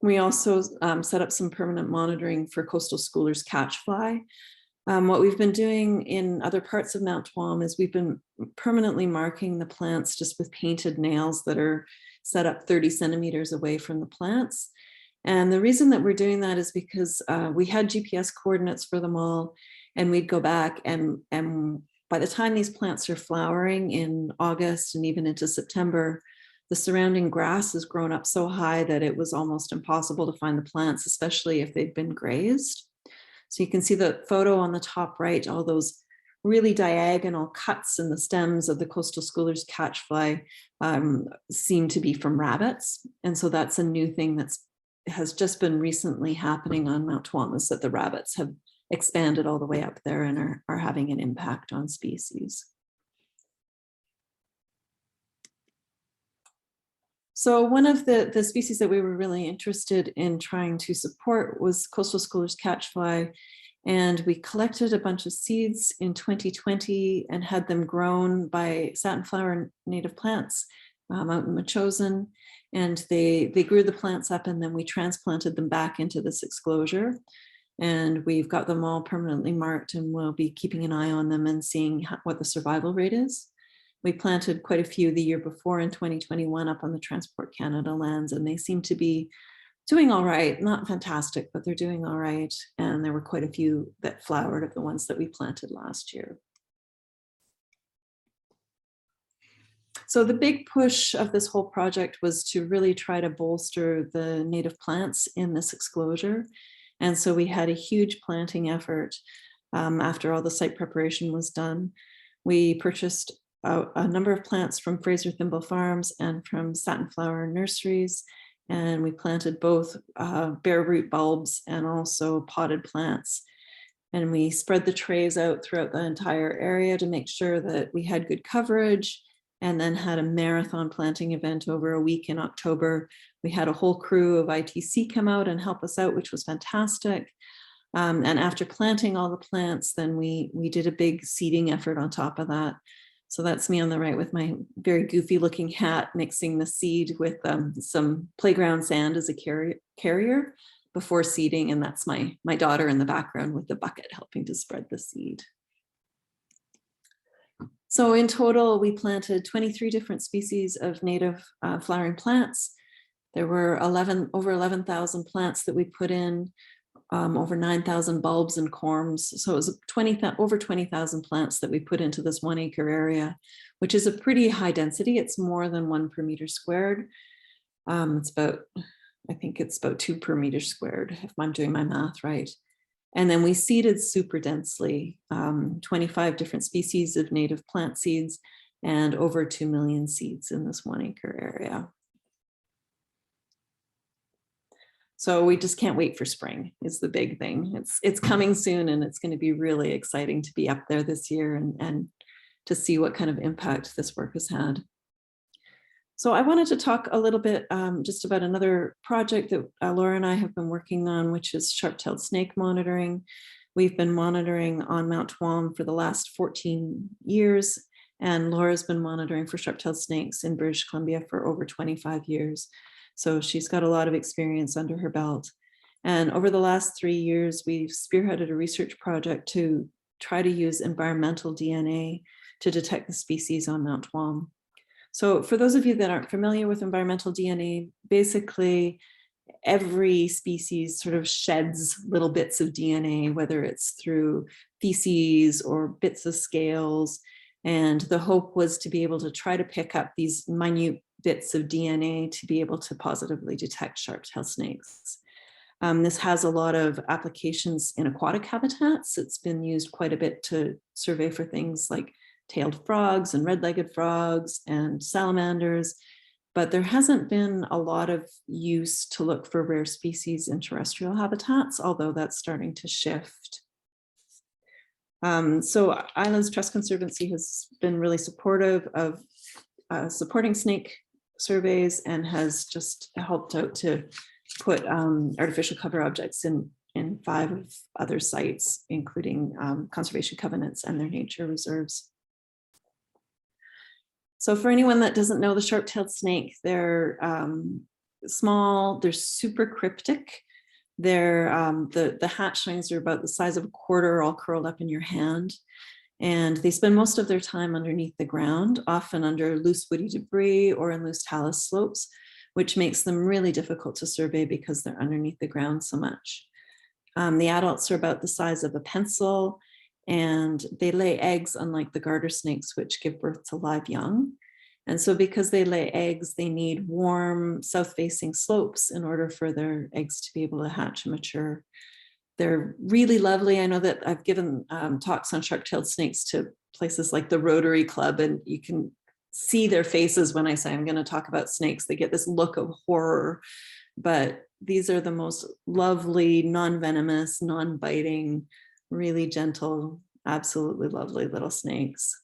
We also set up some permanent monitoring for coastal schoolers catchfly. What we've been doing in other parts of Mount Tuam is we've been permanently marking the plants just with painted nails that are set up 30 centimeters away from the plants. And the reason that we're doing that is because we had GPS coordinates for them all, and we'd go back and by the time these plants are flowering in August and even into September, the surrounding grass has grown up so high that it was almost impossible to find the plants, especially if they'd been grazed. So you can see the photo on the top right, all those really diagonal cuts in the stems of the coastal schoolers catchfly seem to be from rabbits. And so that's a new thing has just been recently happening on Mount Tuam, is that the rabbits have expanded all the way up there and are having an impact on species. So one of the species that we were really interested in trying to support was coastal schoolers catchfly. And we collected a bunch of seeds in 2020 and had them grown by satinflower native plants out in Machosen. And they grew the plants up, and then we transplanted them back into this exclosure. And we've got them all permanently marked, and we'll be keeping an eye on them and seeing what the survival rate is. We planted quite a few the year before in 2021 up on the Transport Canada lands, and they seem to be doing all right. Not fantastic, but they're doing all right. And there were quite a few that flowered of the ones that we planted last year. So the big push of this whole project was to really try to bolster the native plants in this exclosure. And so we had a huge planting effort after all the site preparation was done. We purchased a number of plants from Fraser Thimble Farms and from Satinflower Nurseries, and we planted both bare root bulbs and also potted plants. And we spread the trays out throughout the entire area to make sure that we had good coverage, and then had a marathon planting event over a week in October. We had a whole crew of ITC come out and help us out, which was fantastic. And after planting all the plants, then we did a big seeding effort on top of that. So that's me on the right with my very goofy looking hat, mixing the seed with some playground sand as a carrier before seeding. And that's my daughter in the background with the bucket helping to spread the seed. So in total, we planted 23 different species of native flowering plants. There were over 11,000 plants that we put in, over 9,000 bulbs and corms. So it was over 20,000 plants that we put into this 1 acre area, which is a pretty high density. It's more than 1 per meter squared. I think it's about 2 per meter squared, if I'm doing my math right. And then we seeded super densely, 25 different species of native plant seeds and over 2 million seeds in this 1 acre area. So we just can't wait for spring is the big thing. It's coming soon, and it's going to be really exciting to be up there this year and to see what kind of impact this work has had. So I wanted to talk a little bit just about another project that Laura and I have been working on, which is sharp-tailed snake monitoring. We've been monitoring on Mount Tuam for the last 14 years, and Laura's been monitoring for sharp-tailed snakes in British Columbia for over 25 years. So she's got a lot of experience under her belt. And over the last 3 years, we've spearheaded a research project to try to use environmental DNA to detect the species on Mount Tuam. So for those of you that aren't familiar with environmental DNA, basically every species sort of sheds little bits of DNA, whether it's through feces or bits of scales. And the hope was to be able to try to pick up these minute bits of DNA to be able to positively detect sharp-tailed snakes. This has a lot of applications in aquatic habitats. It's been used quite a bit to survey for things like tailed frogs and red-legged frogs and salamanders, but there hasn't been a lot of use to look for rare species in terrestrial habitats, although that's starting to shift. So Islands Trust Conservancy has been really supportive of supporting snake surveys and has just helped out to put artificial cover objects in 5 other sites, including conservation covenants and their nature reserves. So for anyone that doesn't know the sharp-tailed snake, they're small, they're super cryptic. They're the hatchlings are about the size of a quarter, all curled up in your hand. And they spend most of their time underneath the ground, often under loose woody debris or in loose talus slopes, which makes them really difficult to survey because they're underneath the ground so much. The adults are about the size of a pencil, and they lay eggs, unlike the garter snakes, which give birth to live young. And so because they lay eggs, they need warm south-facing slopes in order for their eggs to be able to hatch and mature. They're really lovely. I know that I've given talks on sharp-tailed snakes to places like the Rotary Club, and you can see their faces when I say I'm going to talk about snakes. They get this look of horror, but these are the most lovely, non-venomous, non-biting, really gentle, absolutely lovely little snakes.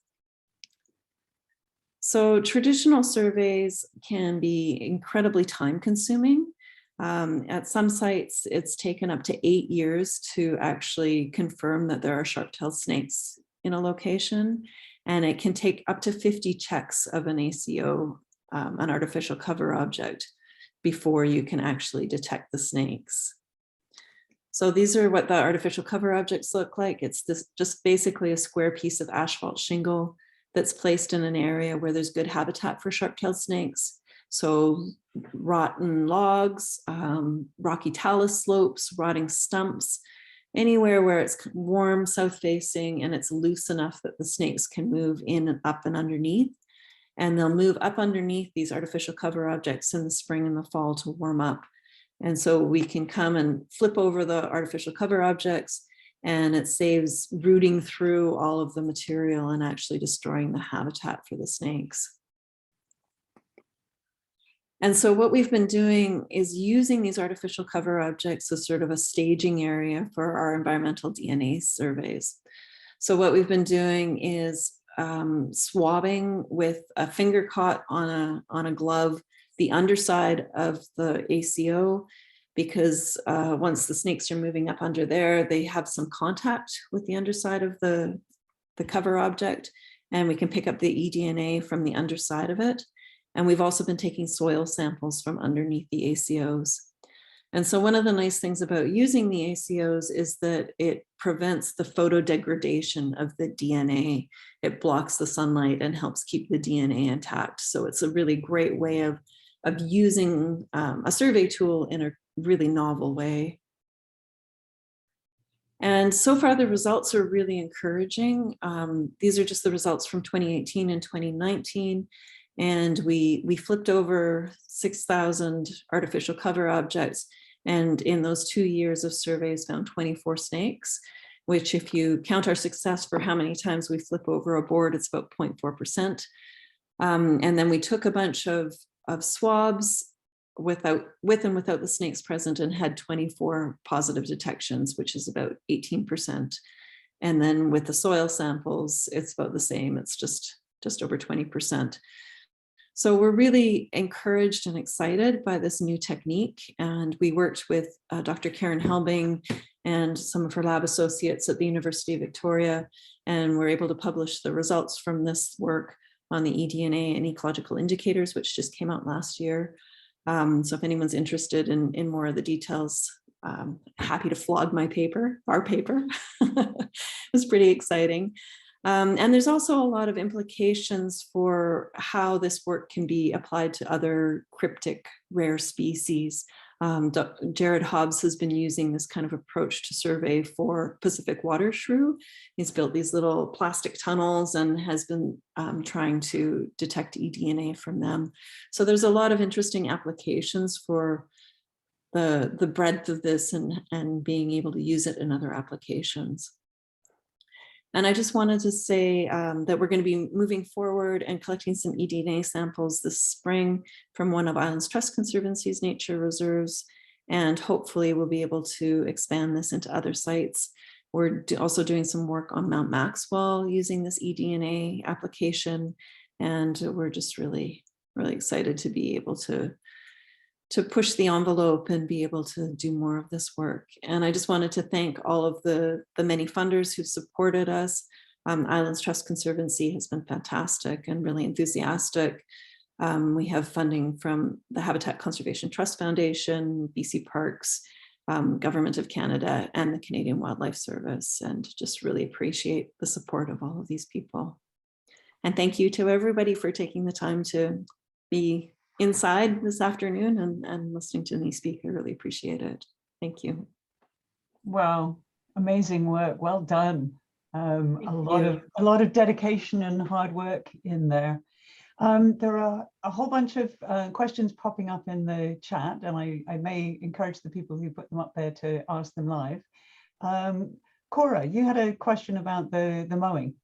So traditional surveys can be incredibly time consuming. At some sites, it's taken up to 8 years to actually confirm that there are sharp-tailed snakes in a location. And it can take up to 50 checks of an ACO, an artificial cover object, before you can actually detect the snakes. So these are what the artificial cover objects look like. It's just basically a square piece of asphalt shingle that's placed in an area where there's good habitat for sharp-tailed snakes. So rotten logs, rocky talus slopes, rotting stumps, anywhere where it's warm south-facing and it's loose enough that the snakes can move in and up and underneath. And they'll move up underneath these artificial cover objects in the spring and the fall to warm up. And so we can come and flip over the artificial cover objects, and it saves rooting through all of the material and actually destroying the habitat for the snakes. And so what we've been doing is using these artificial cover objects as sort of a staging area for our environmental DNA surveys. So what we've been doing is swabbing with a finger caught on a glove the underside of the ACO, because once the snakes are moving up under there, they have some contact with the underside of the cover object, and we can pick up the eDNA from the underside of it. And we've also been taking soil samples from underneath the ACOs. And so one of the nice things about using the ACOs is that it prevents the photodegradation of the DNA. It blocks the sunlight and helps keep the DNA intact. So it's a really great way of using a survey tool in a really novel way. And so far the results are really encouraging. These are just the results from 2018 and 2019. And we flipped over 6,000 artificial cover objects, And in those 2 years of surveys found 24 snakes, which if you count our success for how many times we flip over a board, it's about 0.4%. And then we took a bunch of swabs with and without the snakes present and had 24 positive detections, which is about 18%. And then with the soil samples, it's about the same. It's just over 20%. So we're really encouraged and excited by this new technique. And we worked with Dr. Karen Helbing and some of her lab associates at the University of Victoria, and we're able to publish the results from this work on the eDNA and ecological indicators, which just came out last year. So if anyone's interested in more of the details, happy to flog our paper. It was pretty exciting. And there's also a lot of implications for how this work can be applied to other cryptic rare species. Jared Hobbs has been using this kind of approach to survey for Pacific water shrew. He's built these little plastic tunnels and has been trying to detect eDNA from them. So there's a lot of interesting applications for the breadth of this and being able to use it in other applications. And I just wanted to say that we're going to be moving forward and collecting some eDNA samples this spring from one of Islands Trust Conservancy's nature reserves. And hopefully we'll be able to expand this into other sites. We're also doing some work on Mount Maxwell using this eDNA application. And we're just really, really excited to be able to push the envelope and be able to do more of this work. And I just wanted to thank all of the many funders who supported us. Islands Trust Conservancy has been fantastic and really enthusiastic. We have funding from the Habitat Conservation Trust Foundation, BC Parks, Government of Canada, and the Canadian Wildlife Service, and just really appreciate the support of all of these people. And thank you to everybody for taking the time to be inside this afternoon and listening to me speak. I really appreciate it. Thank you. Wow, amazing work. Well done. A lot of dedication and hard work in there. There are a whole bunch of questions popping up in the chat, and I may encourage the people who put them up there to ask them live. Cora, you had a question about the mowing.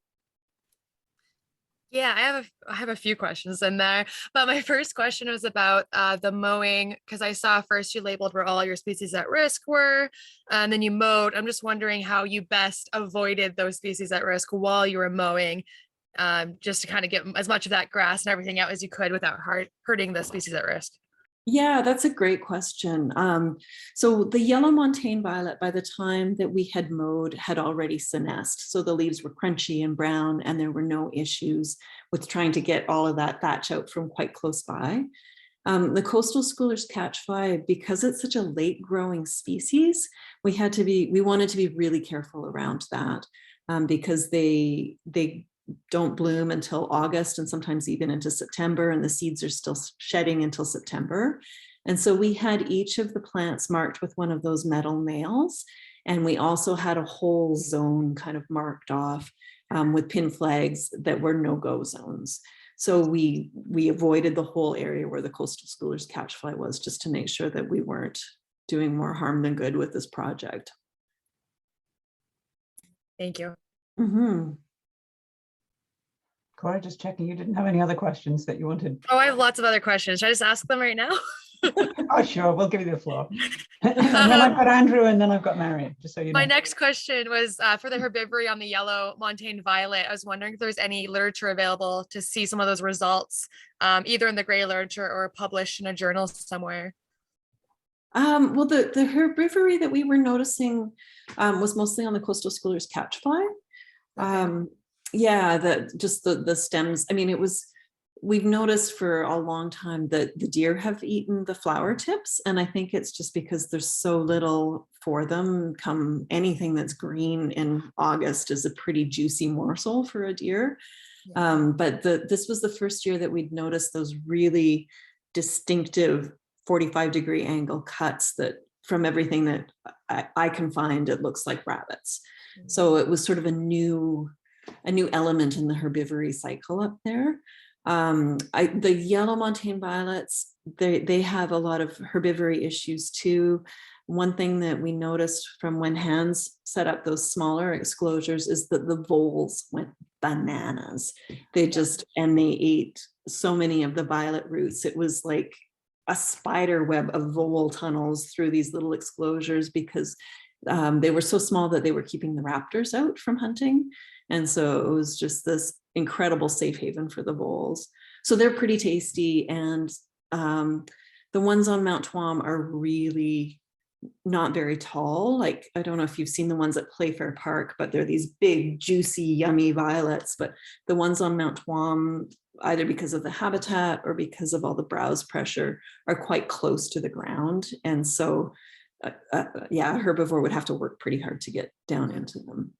Yeah, I have a few questions in there, but my first question was about the mowing, because I saw first you labeled where all your species at risk were, and then you mowed. I'm just wondering how you best avoided those species at risk while you were mowing, just to kind of get as much of that grass and everything out as you could without hurting the species at risk. Yeah, that's a great question. So the yellow montane violet, by the time that we had mowed, had already senesced. So the leaves were crunchy and brown, and there were no issues with trying to get all of that thatch out from quite close by. The coastal schoolers catchfly, because it's such a late growing species, we wanted to be really careful around that, because they don't bloom until August and sometimes even into September, and the seeds are still shedding until September. And so we had each of the plants marked with one of those metal nails. And we also had a whole zone kind of marked off with pin flags that were no-go zones. So we avoided the whole area where the coastal schoolers catchfly was, just to make sure that we weren't doing more harm than good with this project. Thank you. Mm-hmm. Cora, just checking you didn't have any other questions that you wanted. Oh, I have lots of other questions. Should I just ask them right now? Oh, sure, we'll give you the floor. And then I've got Andrew, and then I've got Marion, just so you know. My next question was for the herbivory on the yellow montane violet. I was wondering if there's any literature available to see some of those results, either in the gray literature or published in a journal somewhere. Well, the herbivory that we were noticing was mostly on the coastal schoolers catchfly. Okay. Yeah, the stems. I mean, we've noticed for a long time that the deer have eaten the flower tips. And I think it's just because there's so little for them. Anything that's green in August is a pretty juicy morsel for a deer. Yeah. But this was the first year that we'd noticed those really distinctive 45-degree angle cuts that from everything that I can find, it looks like rabbits. Mm-hmm. So it was sort of a new element in the herbivory cycle up there. The yellow montane violets, they have a lot of herbivory issues too. One thing that we noticed from when Hans set up those smaller exclosures is that the voles went bananas. They just, and they ate so many of the violet roots. It was like a spider web of vole tunnels through these little exclosures because they were so small that they were keeping the raptors out from hunting. And so it was just this incredible safe haven for the voles. So they're pretty tasty. And the ones on Mount Tuam are really not very tall. Like, I don't know if you've seen the ones at Playfair Park, but they're these big, juicy, yummy violets. But the ones on Mount Tuam, either because of the habitat or because of all the browse pressure, are quite close to the ground. And so, yeah, a herbivore would have to work pretty hard to get down into them.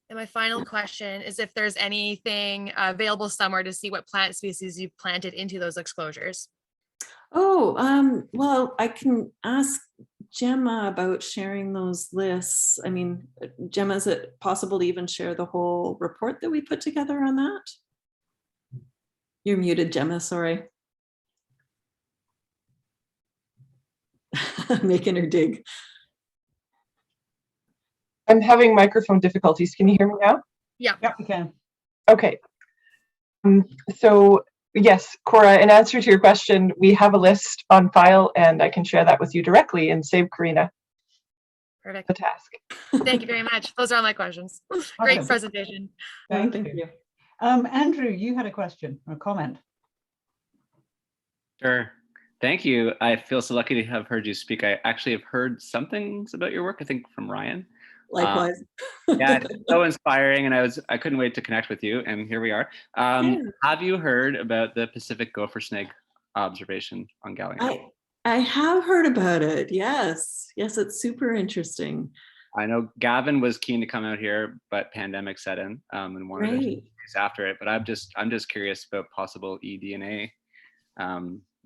And my final question is if there's anything available somewhere to see what plant species you planted into those exclosures. Oh, well, I can ask Gemma about sharing those lists. I mean, Gemma, is it possible to even share the whole report that we put together on that? You're muted, Gemma, sorry. Making her dig. I'm having microphone difficulties. Can you hear me now? Yeah. Yeah, we can. Okay. So yes, Cora, in answer to your question, we have a list on file and I can share that with you directly and save Carrina Perfect. the task. Thank you very much. Those are all my questions. Great presentation. Thank you. Andrew, you had a question or a comment. Sure. Thank you. I feel so lucky to have heard you speak. I actually have heard some things about your work, I think from Ryan. Likewise. Yeah, it's so inspiring, and I couldn't wait to connect with you, and here we are. Have you heard about the Pacific gopher snake observation on Galiano? I have heard about it. Yes, it's super interesting. I know Gavin was keen to come out here, but pandemic set in and wanted to do after it. But I'm just curious about possible eDNA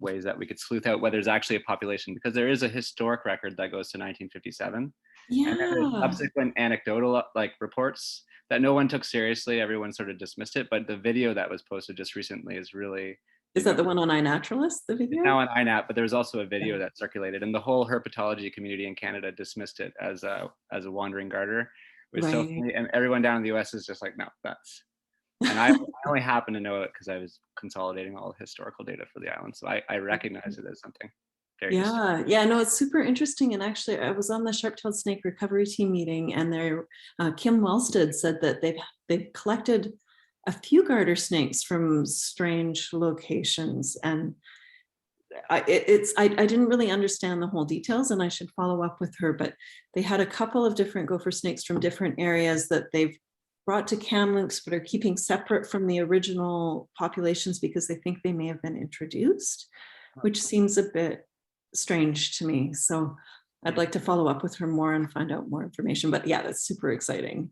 ways that we could sleuth out whether there's actually a population, because there is a historic record that goes to 1957. Yeah. And then there's subsequent anecdotal reports that no one took seriously. Everyone sort of dismissed it. But the video that was posted just recently is really. Is that the one on iNaturalist, the video? Now on iNat, but there's also a video that circulated, and the whole herpetology community in Canada dismissed it as a wandering garter. It was so funny, and everyone down in the US is just like, no, that's. And I only happen to know it because I was consolidating all the historical data for the island, so I recognize it as something. No, it's super interesting. And actually, I was on the sharp-tailed snake recovery team meeting, and Kim Wellstead said that they've collected a few garter snakes from strange locations, and I didn't really understand the whole details, and I should follow up with her. But they had a couple of different gopher snakes from different areas that they've brought to Kamloops, but are keeping separate from the original populations because they think they may have been introduced, which seems a bit strange to me. So I'd like to follow up with her more and find out more information. But yeah, that's super exciting.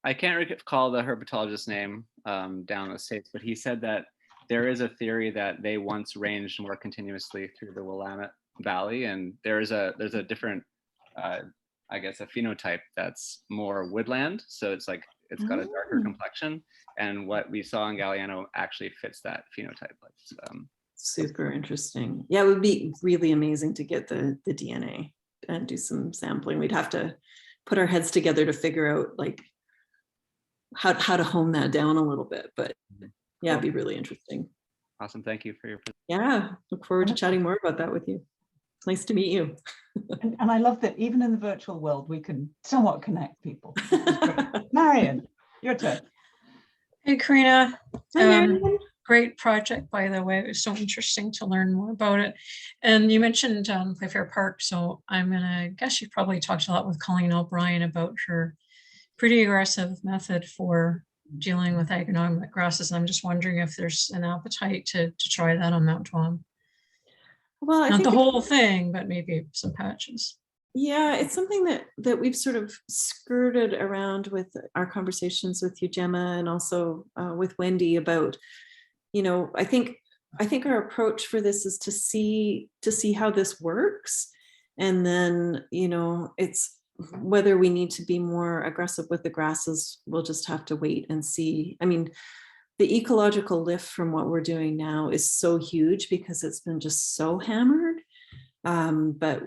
I can't recall the herpetologist's name down in the States, but he said that there is a theory that they once ranged more continuously through the Willamette Valley, and there's a different, I guess, a phenotype that's more woodland. So it's like it's got a darker complexion, and what we saw in Galiano actually fits that phenotype. Super interesting. Yeah, it would be really amazing to get the DNA and do some sampling. We'd have to put our heads together to figure out like how to hone that down a little bit. But yeah, it'd be really interesting. Awesome. Thank you for your. Yeah, look forward to chatting more about that with you. It's nice to meet you. and I love that even in the virtual world, we can somewhat connect people. Marion, your turn. Hey, Carrina. Hi, Marion. Great project, by the way. It was so interesting to learn more about it. And you mentioned Playfair Park, so I'm gonna guess you probably talked a lot with Colleen O'Brien about her pretty aggressive method for dealing with agronomic grasses. And I'm just wondering if there's an appetite to try that on Mount Tuam. Well, not the whole thing, but maybe some patches. Yeah, it's something that we've sort of skirted around with our conversations with you, Gemma, and also with Wendy about, I think our approach for this is to see how this works. And then, it's whether we need to be more aggressive with the grasses, we'll just have to wait and see. I mean, the ecological lift from what we're doing now is so huge because it's been just so hammered. But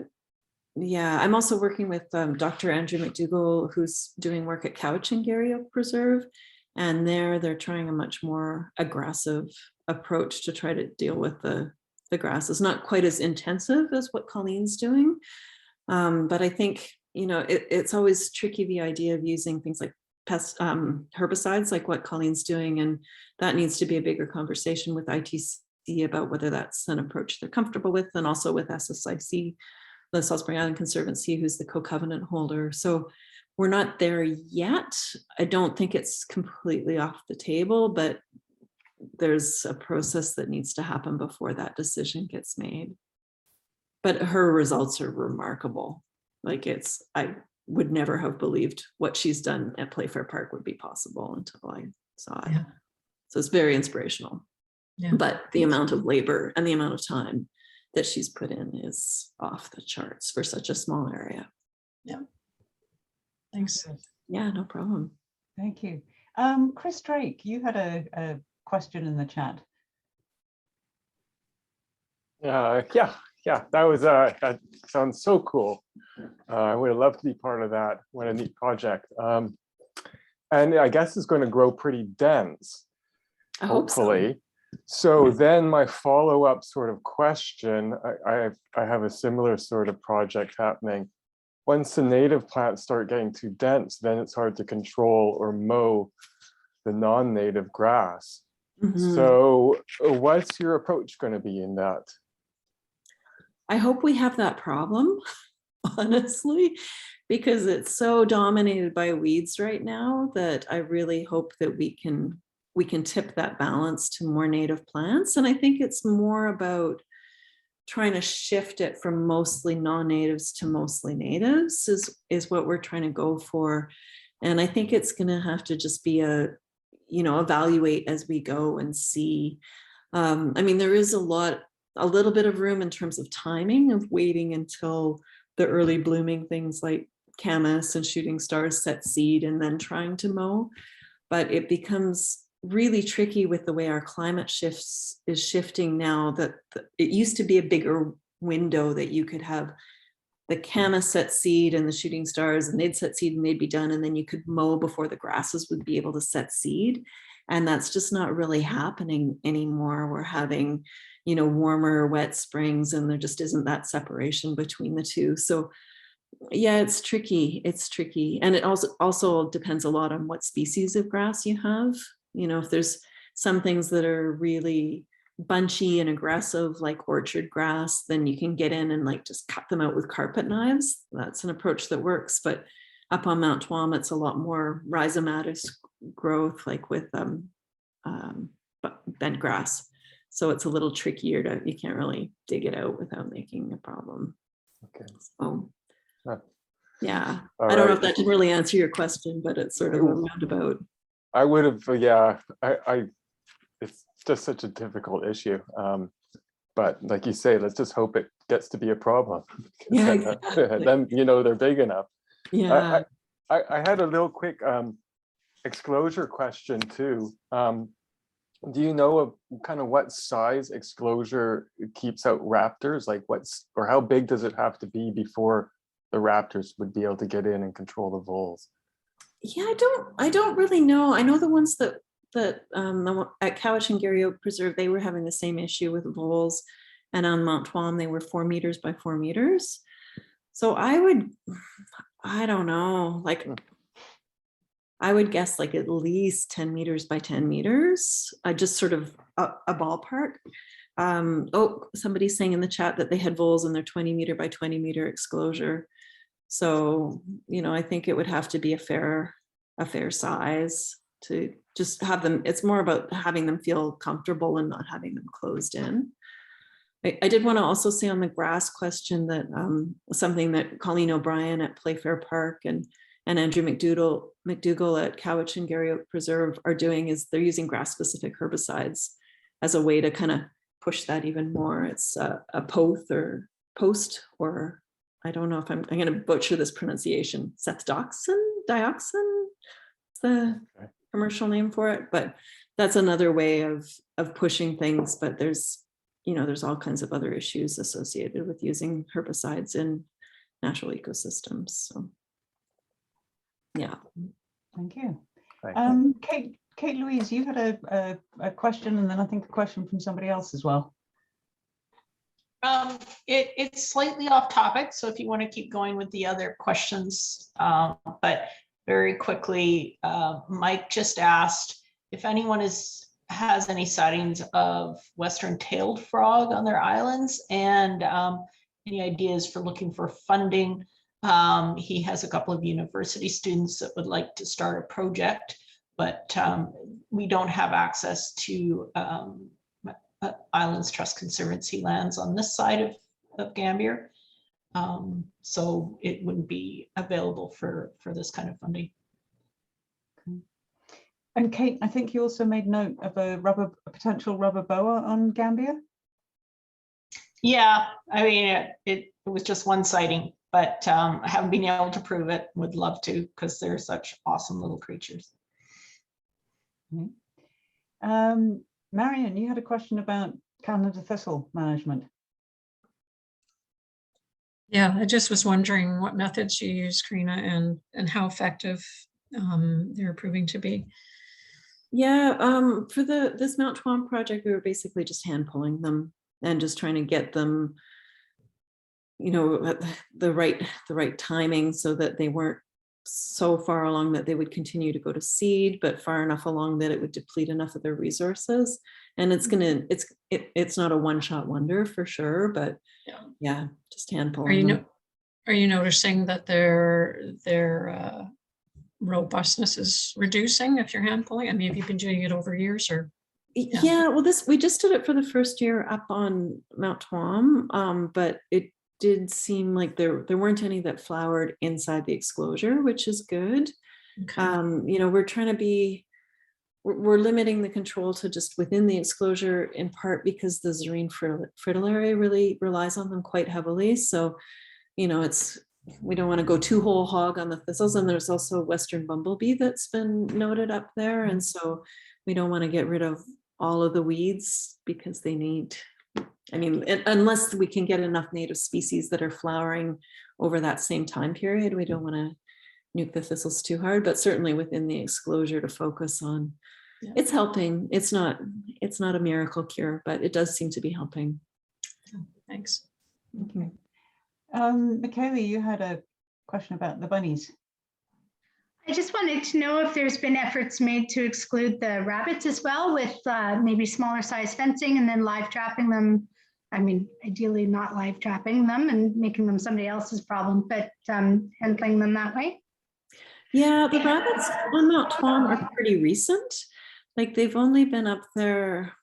yeah, I'm also working with Dr. Andrew McDougall, who's doing work at Couch and Garry Oak Preserve. And they're trying a much more aggressive approach to try to deal with the grasses. Not quite as intensive as what Colleen's doing. But I think, you know, it's always tricky, the idea of using things like herbicides, like what Colleen's doing. And that needs to be a bigger conversation with ITC about whether that's an approach they're comfortable with, and also with SSIC, the Salisbury Island Conservancy, who's the co-covenant holder. So we're not there yet. I don't think it's completely off the table, but there's a process that needs to happen before that decision gets made. But her results are remarkable. Like I would never have believed what she's done at Playfair Park would be possible until I saw it. Yeah. So it's very inspirational. Yeah. But the amount of labor and the amount of time that she's put in is off the charts for such a small area. Yeah. Thanks. Yeah, no problem. Thank you. Chris Drake, you had a question in the chat. Yeah, that was that sounds so cool. I would have loved to be part of that. What a neat project. And I guess it's going to grow pretty dense, hopefully. So then my follow-up sort of question, I have a similar sort of project happening. Once the native plants start getting too dense, then it's hard to control or mow the non-native grass. Mm-hmm. So what's your approach going to be in that? I hope we have that problem, honestly, because it's so dominated by weeds right now that I really hope that we can tip that balance to more native plants. And I think it's more about trying to shift it from mostly non-natives to mostly natives is what we're trying to go for. And I think it's going to have to just be evaluate as we go and see. I mean, there is a little bit of room in terms of timing of waiting until the early blooming things like camas and shooting stars set seed and then trying to mow. But it becomes really tricky with the way our climate is shifting now, that it used to be a bigger window that you could have the camas set seed and the shooting stars, and they'd set seed and they'd be done, and then you could mow before the grasses would be able to set seed. And that's just not really happening anymore. We're having, warmer, wet springs, and there just isn't that separation between the two. So yeah, it's tricky. It's tricky. And it also depends a lot on what species of grass you have. If there's some things that are really bunchy and aggressive, like orchard grass, then you can get in and just cut them out with carpet knives. That's an approach that works. But up on Mount Tuam, it's a lot more rhizomatous growth, like with bent grass. So it's a little trickier you can't really dig it out without making a problem. Okay. So yeah, I don't know if that didn't really answer your question, but it's sort of a roundabout. I would have, yeah, it's just such a difficult issue. But like you say, let's just hope it gets to be a problem. Yeah, exactly. Then, they're big enough. Yeah. I had a little quick exclosure question too. Do you know of kind of what size exclosure keeps out raptors? Like or how big does it have to be before the raptors would be able to get in and control the voles? Yeah, I don't really know. I know the ones that at Couch and Garry Oak Preserve, they were having the same issue with voles, and on Mount Tuam they were 4 meters by 4 meters. So I don't know, I would guess at least 10 meters by 10 meters. Just sort of a ballpark. Somebody's saying in the chat that they had voles in their 20 meter by 20 meter exclosure. So, I think it would have to be a fair size to just have them. It's more about having them feel comfortable and not having them closed in. I did want to also say on the grass question that something that Colleen O'Brien at Playfair Park and Andrew McDougall at Couch and Garry Oak Preserve are doing is they're using grass-specific herbicides as a way to kind of push that even more. It's a post, or I don't know if I'm going to butcher this pronunciation, dioxin, it's the commercial name for it, but that's another way of pushing things, but there's all kinds of other issues associated with using herbicides in natural ecosystems. So yeah. Thank you. Thank you. Kate Louise, you had a question, and then I think a question from somebody else as well. It's slightly off topic, so if you want to keep going with the other questions, but very quickly, Mike just asked if anyone has any sightings of western-tailed frog on their islands, and any ideas for looking for funding. He has a couple of university students that would like to start a project, but we don't have access to Islands Trust Conservancy lands on this side of Gambier. So it wouldn't be available for this kind of funding. And Kate, I think you also made note of a potential rubber boa on Gambier. Yeah, I mean, it was just one sighting, but I haven't been able to prove it. Would love to, because they're such awesome little creatures. Marion, you had a question about Canada thistle management. Yeah, I just was wondering what methods you use, Carrina, and how effective they're proving to be. Yeah, for this Mount Tuam project, we were basically just hand pulling them and just trying to get them, at the right timing, so that they weren't so far along that they would continue to go to seed, but far enough along that it would deplete enough of their resources. And it's not a one-shot wonder for sure, but yeah, just hand pulling. Are you noticing that their robustness is reducing if you're hand pulling? I mean, have you been doing it over years, or? Yeah, well, we just did it for the first year up on Mount Tuam, but it did seem like there weren't any that flowered inside the exclosure, which is good. Okay. We're limiting the control to just within the exclosure, in part because the Zarine fritillary really relies on them quite heavily. So, we don't want to go too whole hog on the thistles, and there's also Western bumblebee that's been noted up there, and so we don't want to get rid of all of the weeds, because they need, unless we can get enough native species that are flowering over that same time period, we don't want to nuke the thistles too hard, but certainly within the exclosure to focus on. Yeah. It's helping. It's not a miracle cure, but it does seem to be helping. Thanks. Okay. Michaela, you had a question about the bunnies. I just wanted to know if there's been efforts made to exclude the rabbits as well, with maybe smaller size fencing and then live trapping them. I mean, ideally not live trapping them and making them somebody else's problem, but handling them that way. Yeah, the rabbits on Mount Tuam are pretty recent. Like, they've only been up there,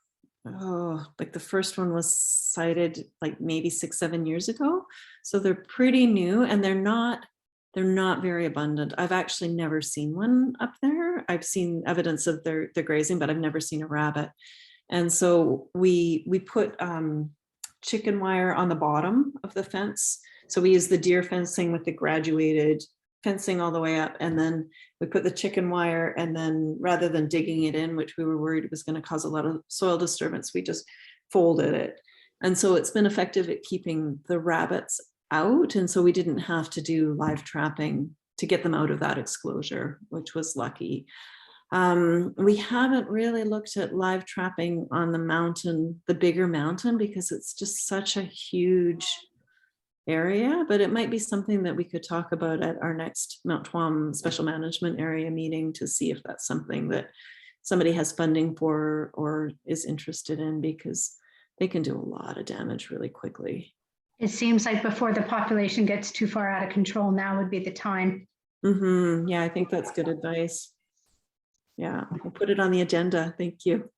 like the first one was sighted like maybe 6-7 years ago. So they're pretty new, and they're not very abundant. I've actually never seen one up there. I've seen evidence of their grazing, but I've never seen a rabbit. And so we put chicken wire on the bottom of the fence. So we use the deer fencing with the graduated fencing all the way up, and then we put the chicken wire, and then rather than digging it in, which we were worried was going to cause a lot of soil disturbance, we just folded it. And so it's been effective at keeping the rabbits out, and so we didn't have to do live trapping to get them out of that exclosure, which was lucky. We haven't really looked at live trapping on the mountain, the bigger mountain, because it's just such a huge area, but it might be something that we could talk about at our next Mount Tuam Special Management Area meeting, to see if that's something that somebody has funding for or is interested in, because they can do a lot of damage really quickly. It seems like before the population gets too far out of control, now would be the time. Mm-hmm. Yeah, I think that's good advice. Yeah, we'll put it on the agenda. Thank you.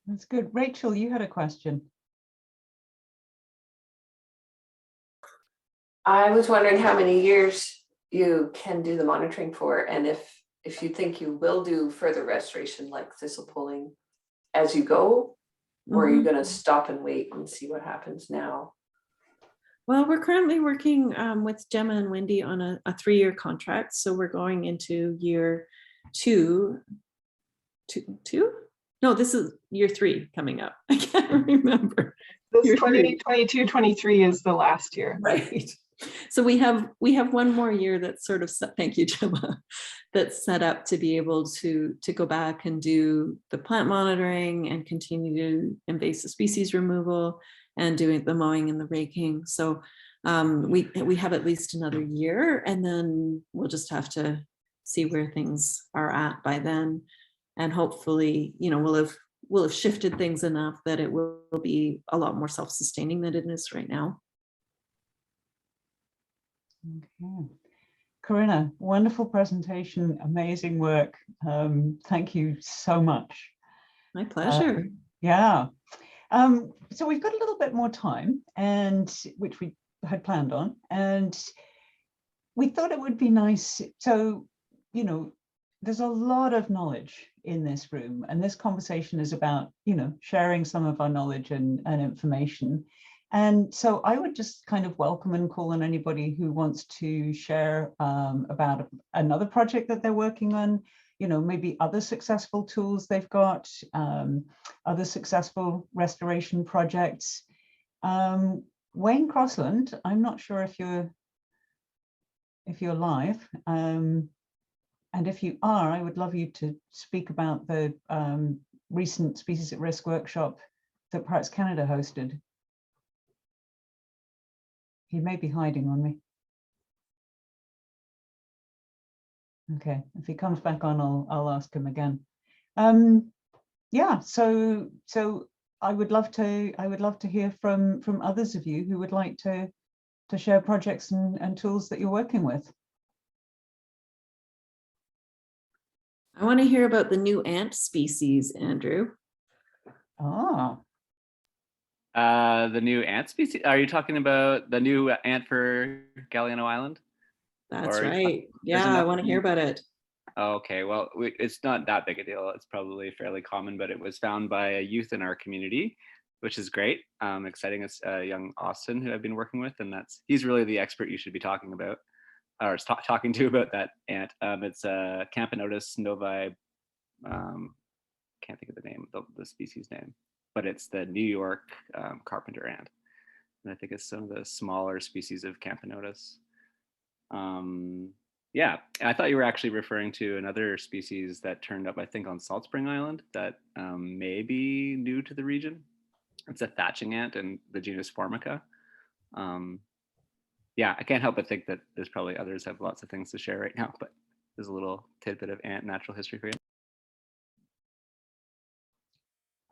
That's good. Rachel, you had a question. I was wondering how many years you can do the monitoring for, and if you think you will do further restoration like thistle pulling as you go, or are you going to stop and wait and see what happens now? Well, we're currently working with Gemma and Wendy on a 3-year contract. So we're going into year 2 two? No, this is year 3 coming up. I can't remember. This Year 3. 2022, 23 is the last year. Right. So we have one more year that's sort of set, thank you, Gemma, that's set up to be able to go back and do the plant monitoring and continue to invasive species removal and doing the mowing and the raking. So we have at least another year, and then we'll just have to see where things are at by then. And hopefully, you know, we'll have shifted things enough that it will be a lot more self-sustaining than it is right now. Okay. Carrina, wonderful presentation, amazing work. Thank you so much. My pleasure. Yeah. So we've got a little bit more time, and which we had planned on, and we thought it would be nice. So, you know, there's a lot of knowledge in this room, and this conversation is about, you know, sharing some of our knowledge and information. And so I would just kind of welcome and call on anybody who wants to share about another project that they're working on, you know, maybe other successful tools they've got, other successful restoration projects. Wayne Crossland, I'm not sure if you're live. And if you are, I would love you to speak about the recent Species at Risk workshop that Parks Canada hosted. He may be hiding on me. Okay, if he comes back on, I'll ask him again. Yeah, so I would love to hear from others of you who would like to share projects and tools that you're working with. I want to hear about the new ant species, Andrew. Ah. The new ant species? Are you talking about the new ant for Galiano Island? That's right. Yeah, I want to hear about it. Okay, well, it's not that big a deal. It's probably fairly common, but it was found by a youth in our community, which is great. Exciting. It's young Austin, who I've been working with, and he's really the expert you should be talking about, or talking to about that ant. It's Camponotus novae. Can't think of the name, the species name, but it's the New York carpenter ant, and I think it's some of the smaller species of Camponotus. Yeah, I thought you were actually referring to another species that turned up, I think, on Salt Spring Island that may be new to the region. It's a thatching ant in the genus Formica. Yeah, I can't help but think that there's probably others have lots of things to share right now, but there's a little tidbit of ant natural history for you.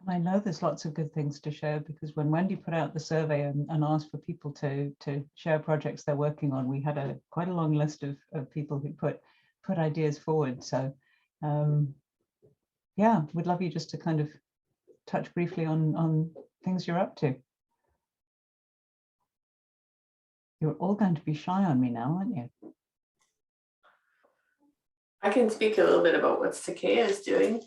I know there's lots of good things to share, because when Wendy put out the survey and asked for people to share projects they're working on, we had quite a long list of people who put ideas forward. So yeah, we'd love you just to kind of touch briefly on things you're up to. You're all going to be shy on me now, aren't you? I can speak a little bit about what Stakea is doing.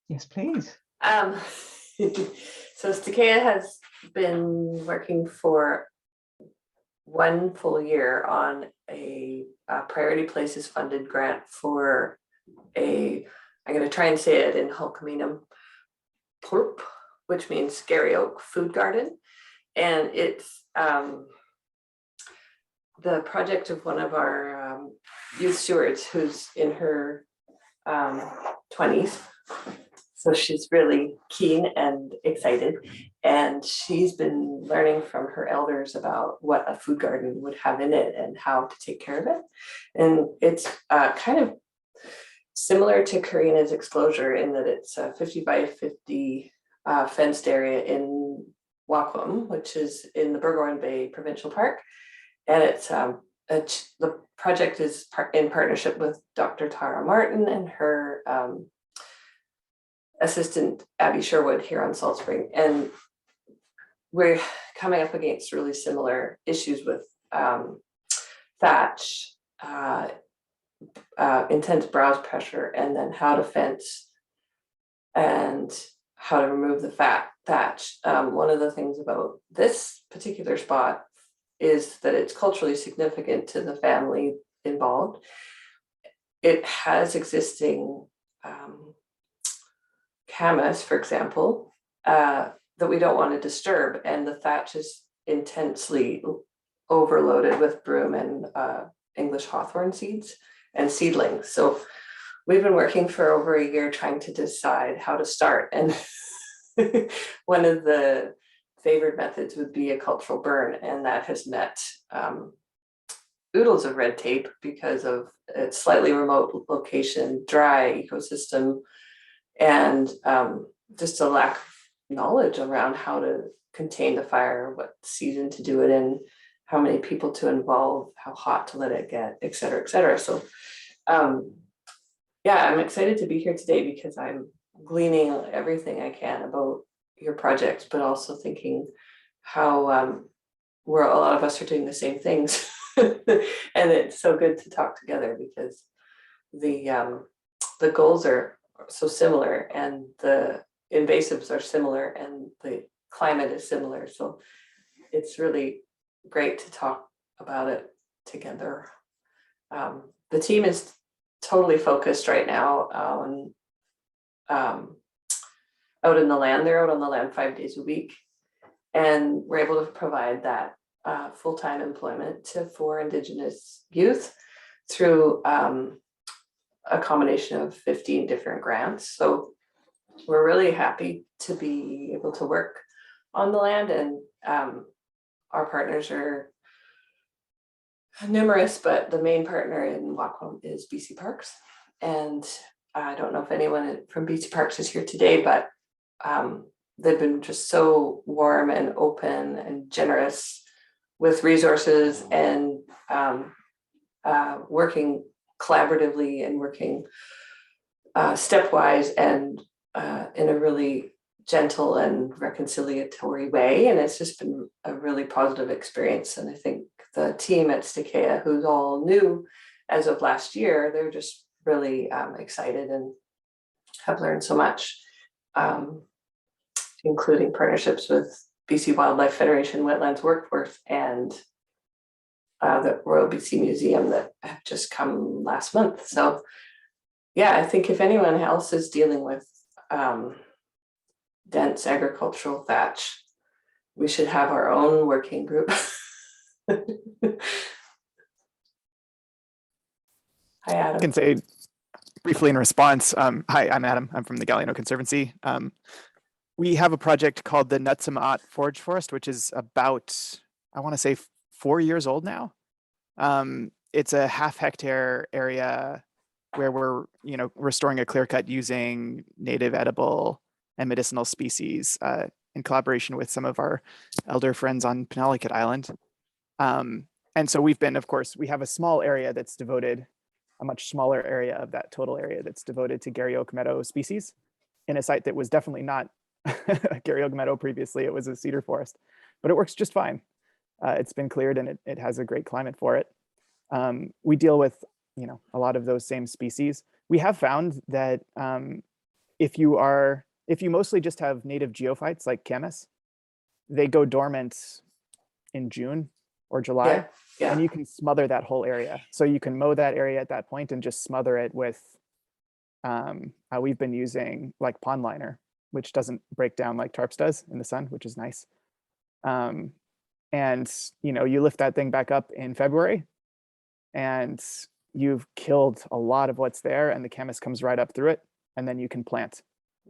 Yes, please. So Stakea has been working for 1 full year on a Priority Places funded grant for I'm going to try and say it in Hulkaminum, PORP, which means Scary Oak Food Garden. And it's the project of one of our youth stewards who's in her 20s. So she's really keen and excited, and she's been learning from her elders about what a food garden would have in it and how to take care of it. And it's kind of similar to Carrina's Exclosure in that it's a 50 by 50 fenced area in Wacom, which is in the Burgoyne Bay Provincial Park. And it's the project is in partnership with Dr. Tara Martin and her assistant Abby Sherwood here on Salt Spring, and we're coming up against really similar issues with thatch, intense browse pressure, and then how to fence and how to remove the thatch. One of the things about this particular spot is that it's culturally significant to the family involved. It has existing camas, for example, that we don't want to disturb, and the thatch is intensely overloaded with broom and English hawthorn seeds and seedlings. So we've been working for over a year trying to decide how to start. And one of the favored methods would be a cultural burn, and that has met oodles of red tape because of its slightly remote location, dry ecosystem, and just a lack of knowledge around how to contain the fire, what season to do it in, how many people to involve, how hot to let it get, et cetera, et cetera. So yeah, I'm excited to be here today because I'm gleaning everything I can about your project, but also thinking how where a lot of us are doing the same things. And it's so good to talk together because the goals are so similar, and the invasives are similar, and the climate is similar. So it's really great to talk about it together. The team is totally focused right now on out in the land. They're out on the land 5 days a week, and we're able to provide that full-time employment for Indigenous youth through a combination of 15 different grants. So we're really happy to be able to work on the land, and our partners are numerous, but the main partner in Wacom is BC Parks. And I don't know if anyone from BC Parks is here today, but they've been just so warm and open and generous with resources, and working collaboratively and working stepwise and in a really gentle and reconciliatory way. And it's just been a really positive experience. And I think the team at Stakea, who's all new as of last year, they're just really excited and have learned so much, including partnerships with BC Wildlife Federation, Wetlands Workforce, and the Royal BC Museum that have just come last month. So yeah, I think if anyone else is dealing with dense agricultural thatch, we should have our own working group. Hi, Adam. I can say briefly in response, hi, I'm Adam. I'm from the Galiano Conservancy. We have a project called the Nutsamot Forage Forest, which is about, I want to say 4 years old now. It's a 1/2 hectare area where we're, restoring a clear cut using native edible and medicinal species in collaboration with some of our elder friends on Penalicut Island. And so we've been, of course, we have a small area that's devoted, a much smaller area of that total area that's devoted to Garry Oak Meadow species in a site that was definitely not Garry Oak Meadow previously. It was a cedar forest, but it works just fine. It's been cleared, and it has a great climate for it. We deal with, a lot of those same species. We have found that if you mostly just have native geophytes like camas, they go dormant in June or July, and you can smother that whole area. So you can mow that area at that point and just smother it with, we've been using like pond liner, which doesn't break down like tarps does in the sun, which is nice. And you lift that thing back up in February, and you've killed a lot of what's there, and the camas comes right up through it, and then you can plant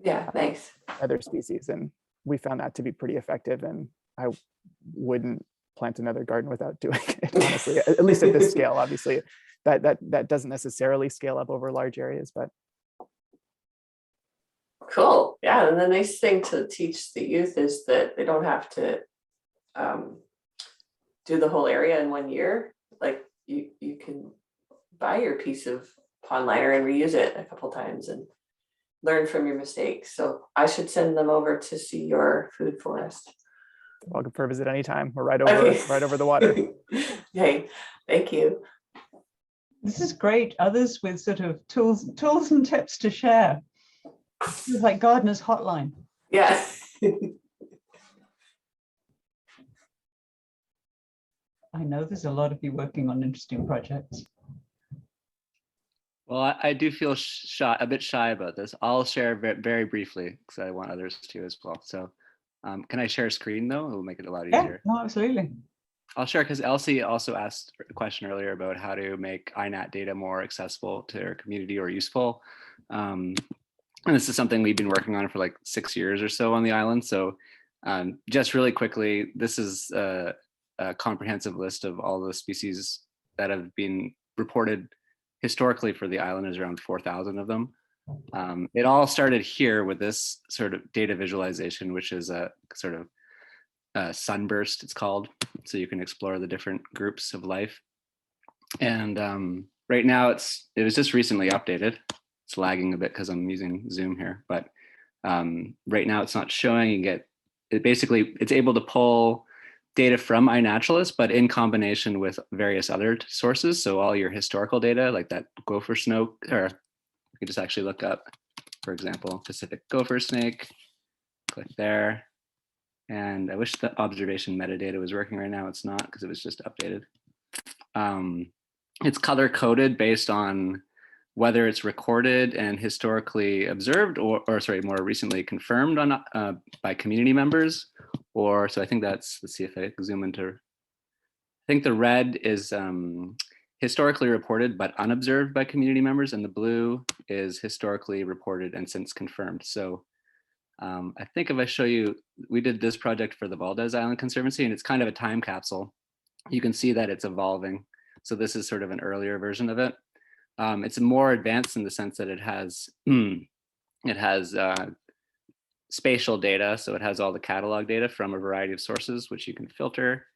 nice other species. And we found that to be pretty effective, and I wouldn't plant another garden without doing it, honestly, at least at this scale. Obviously that doesn't necessarily scale up over large areas, but cool. Yeah, and the nice thing to teach the youth is that they don't have to do the whole area in 1 year. Like you can buy your piece of pond liner and reuse it a couple times and learn from your mistakes. So I should send them over to see your food forest. Welcome for a visit anytime. We're right over the water. Hey, thank you. This is great. Others with sort of tools and tips to share. It's like Gardener's Hotline. Yeah. I know there's a lot of you working on interesting projects. Well, I do feel shy, a bit shy about this. I'll share very briefly because I want others to as well. So can I share a screen though? It will make it a lot easier. Yeah, no, absolutely. I'll share because Elsie also asked a question earlier about how to make INAT data more accessible to their community or useful. And this is something we've been working on for like 6 years or so on the island. So just really quickly, this is a comprehensive list of all the species that have been reported historically for the island. Is around 4,000 of them. It all started here with this sort of data visualization, which is a sort of sunburst, it's called, so you can explore the different groups of life. And right now it was just recently updated. It's lagging a bit because I'm using Zoom here, but right now it's not showing. You get it basically, it's able to pull data from iNaturalist, but in combination with various other sources. So all your historical data, like that gopher snow, or you can just actually look up, for example, Pacific gopher snake, click there. And I wish the observation metadata was working right now. It's not because it was just updated. It's color coded based on whether it's recorded and historically observed or sorry, more recently confirmed on by community members. Or so I think that's, let's see if I zoom into, I think the red is historically reported but unobserved by community members, and the blue is historically reported and since confirmed. So I think if I show you, we did this project for the Valdez Island Conservancy, and it's kind of a time capsule. You can see that it's evolving. So this is sort of an earlier version of it. It's more advanced in the sense that it has spatial data. So it has all the catalog data from a variety of sources, which you can filter.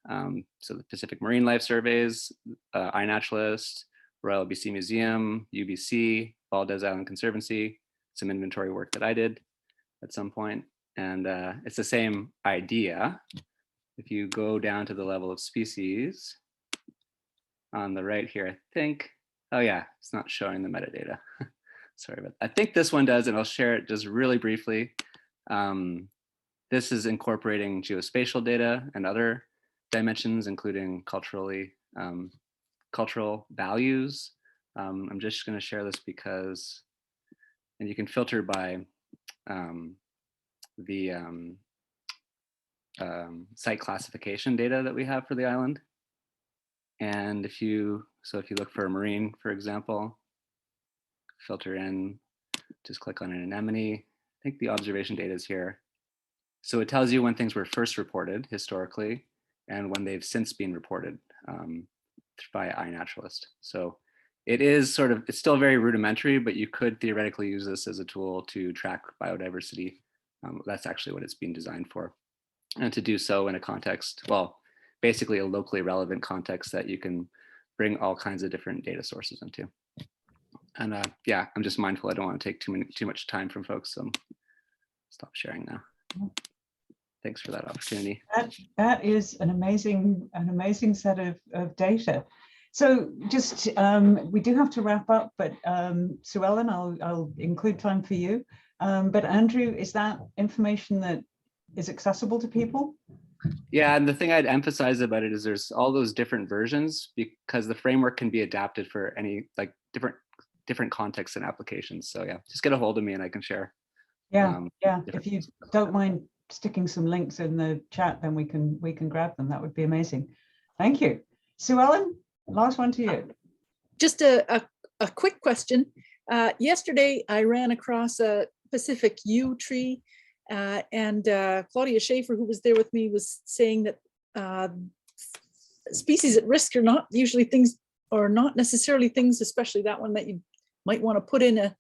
So the Pacific Marine Life Surveys, iNaturalist, Royal BC Museum, UBC, Valdez Island Conservancy, some inventory work that I did at some point. And it's the same idea. If you go down to the level of species on the right here, I think, oh yeah, it's not showing the metadata. Sorry about that. I think this one does, and I'll share it just really briefly. This is incorporating geospatial data and other dimensions, including cultural values. I'm just going to share this because, and you can filter by the site classification data that we have for the island. And if you look for a marine, for example, filter in, just click on an anemone. I think the observation data is here. So it tells you when things were first reported historically and when they've since been reported by iNaturalist. So it is it's still very rudimentary, but you could theoretically use this as a tool to track biodiversity. That's actually what it's being designed for. And to do so in a context, well, basically a locally relevant context that you can bring all kinds of different data sources into. And yeah, I'm just mindful I don't want to take too much time from folks, so stop sharing now. Thanks for that opportunity. That is an amazing set of data. So just we do have to wrap up, but Sue Ellen, I'll include time for you. But Andrew, is that information that is accessible to people? Yeah, and the thing I'd emphasize about it is there's all those different versions because the framework can be adapted for any different contexts and applications. So yeah, just get a hold of me and I can share. Yeah, yeah. If you don't mind sticking some links in the chat, then we can grab them. That would be amazing. Thank you. Sue Ellen, last one to you. Just a quick question. Yesterday, I ran across a Pacific yew tree, and Claudia Schaefer, who was there with me, was saying that species at risk are not usually things, or not necessarily things, especially that one that you might want to put in a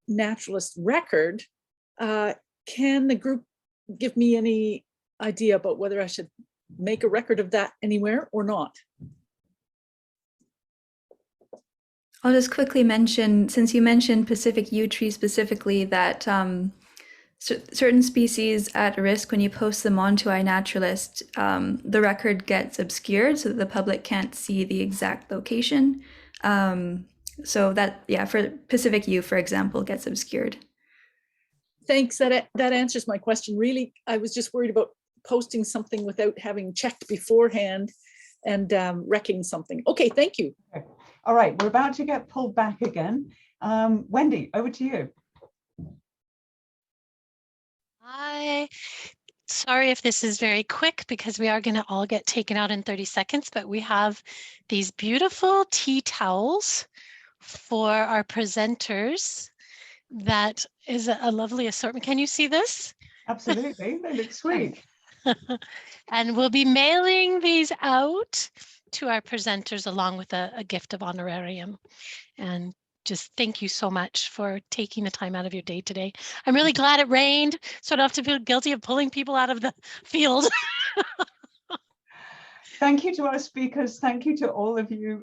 iNaturalist record. Can the group give me any idea about whether I should make a record of that anywhere or not? I'll just quickly mention, since you mentioned Pacific yew tree specifically, that certain species at risk, when you post them onto iNaturalist, the record gets obscured so that the public can't see the exact location. So that, yeah, for Pacific yew, for example, gets obscured. Thanks, that answers my question. Really, I was just worried about posting something without having checked beforehand and wrecking something. Okay, thank you. All right, we're about to get pulled back again. Wendy, over to you. Hi. Sorry if this is very quick because we are going to all get taken out in 30 seconds, but we have these beautiful tea towels for our presenters. That is a lovely assortment. Can you see this? Absolutely, they look sweet. And we'll be mailing these out to our presenters along with a gift of honorarium. And just thank you so much for taking the time out of your day today. I'm really glad it rained, so I don't have to feel guilty of pulling people out of the field. Thank you to our speakers. Thank you to all of you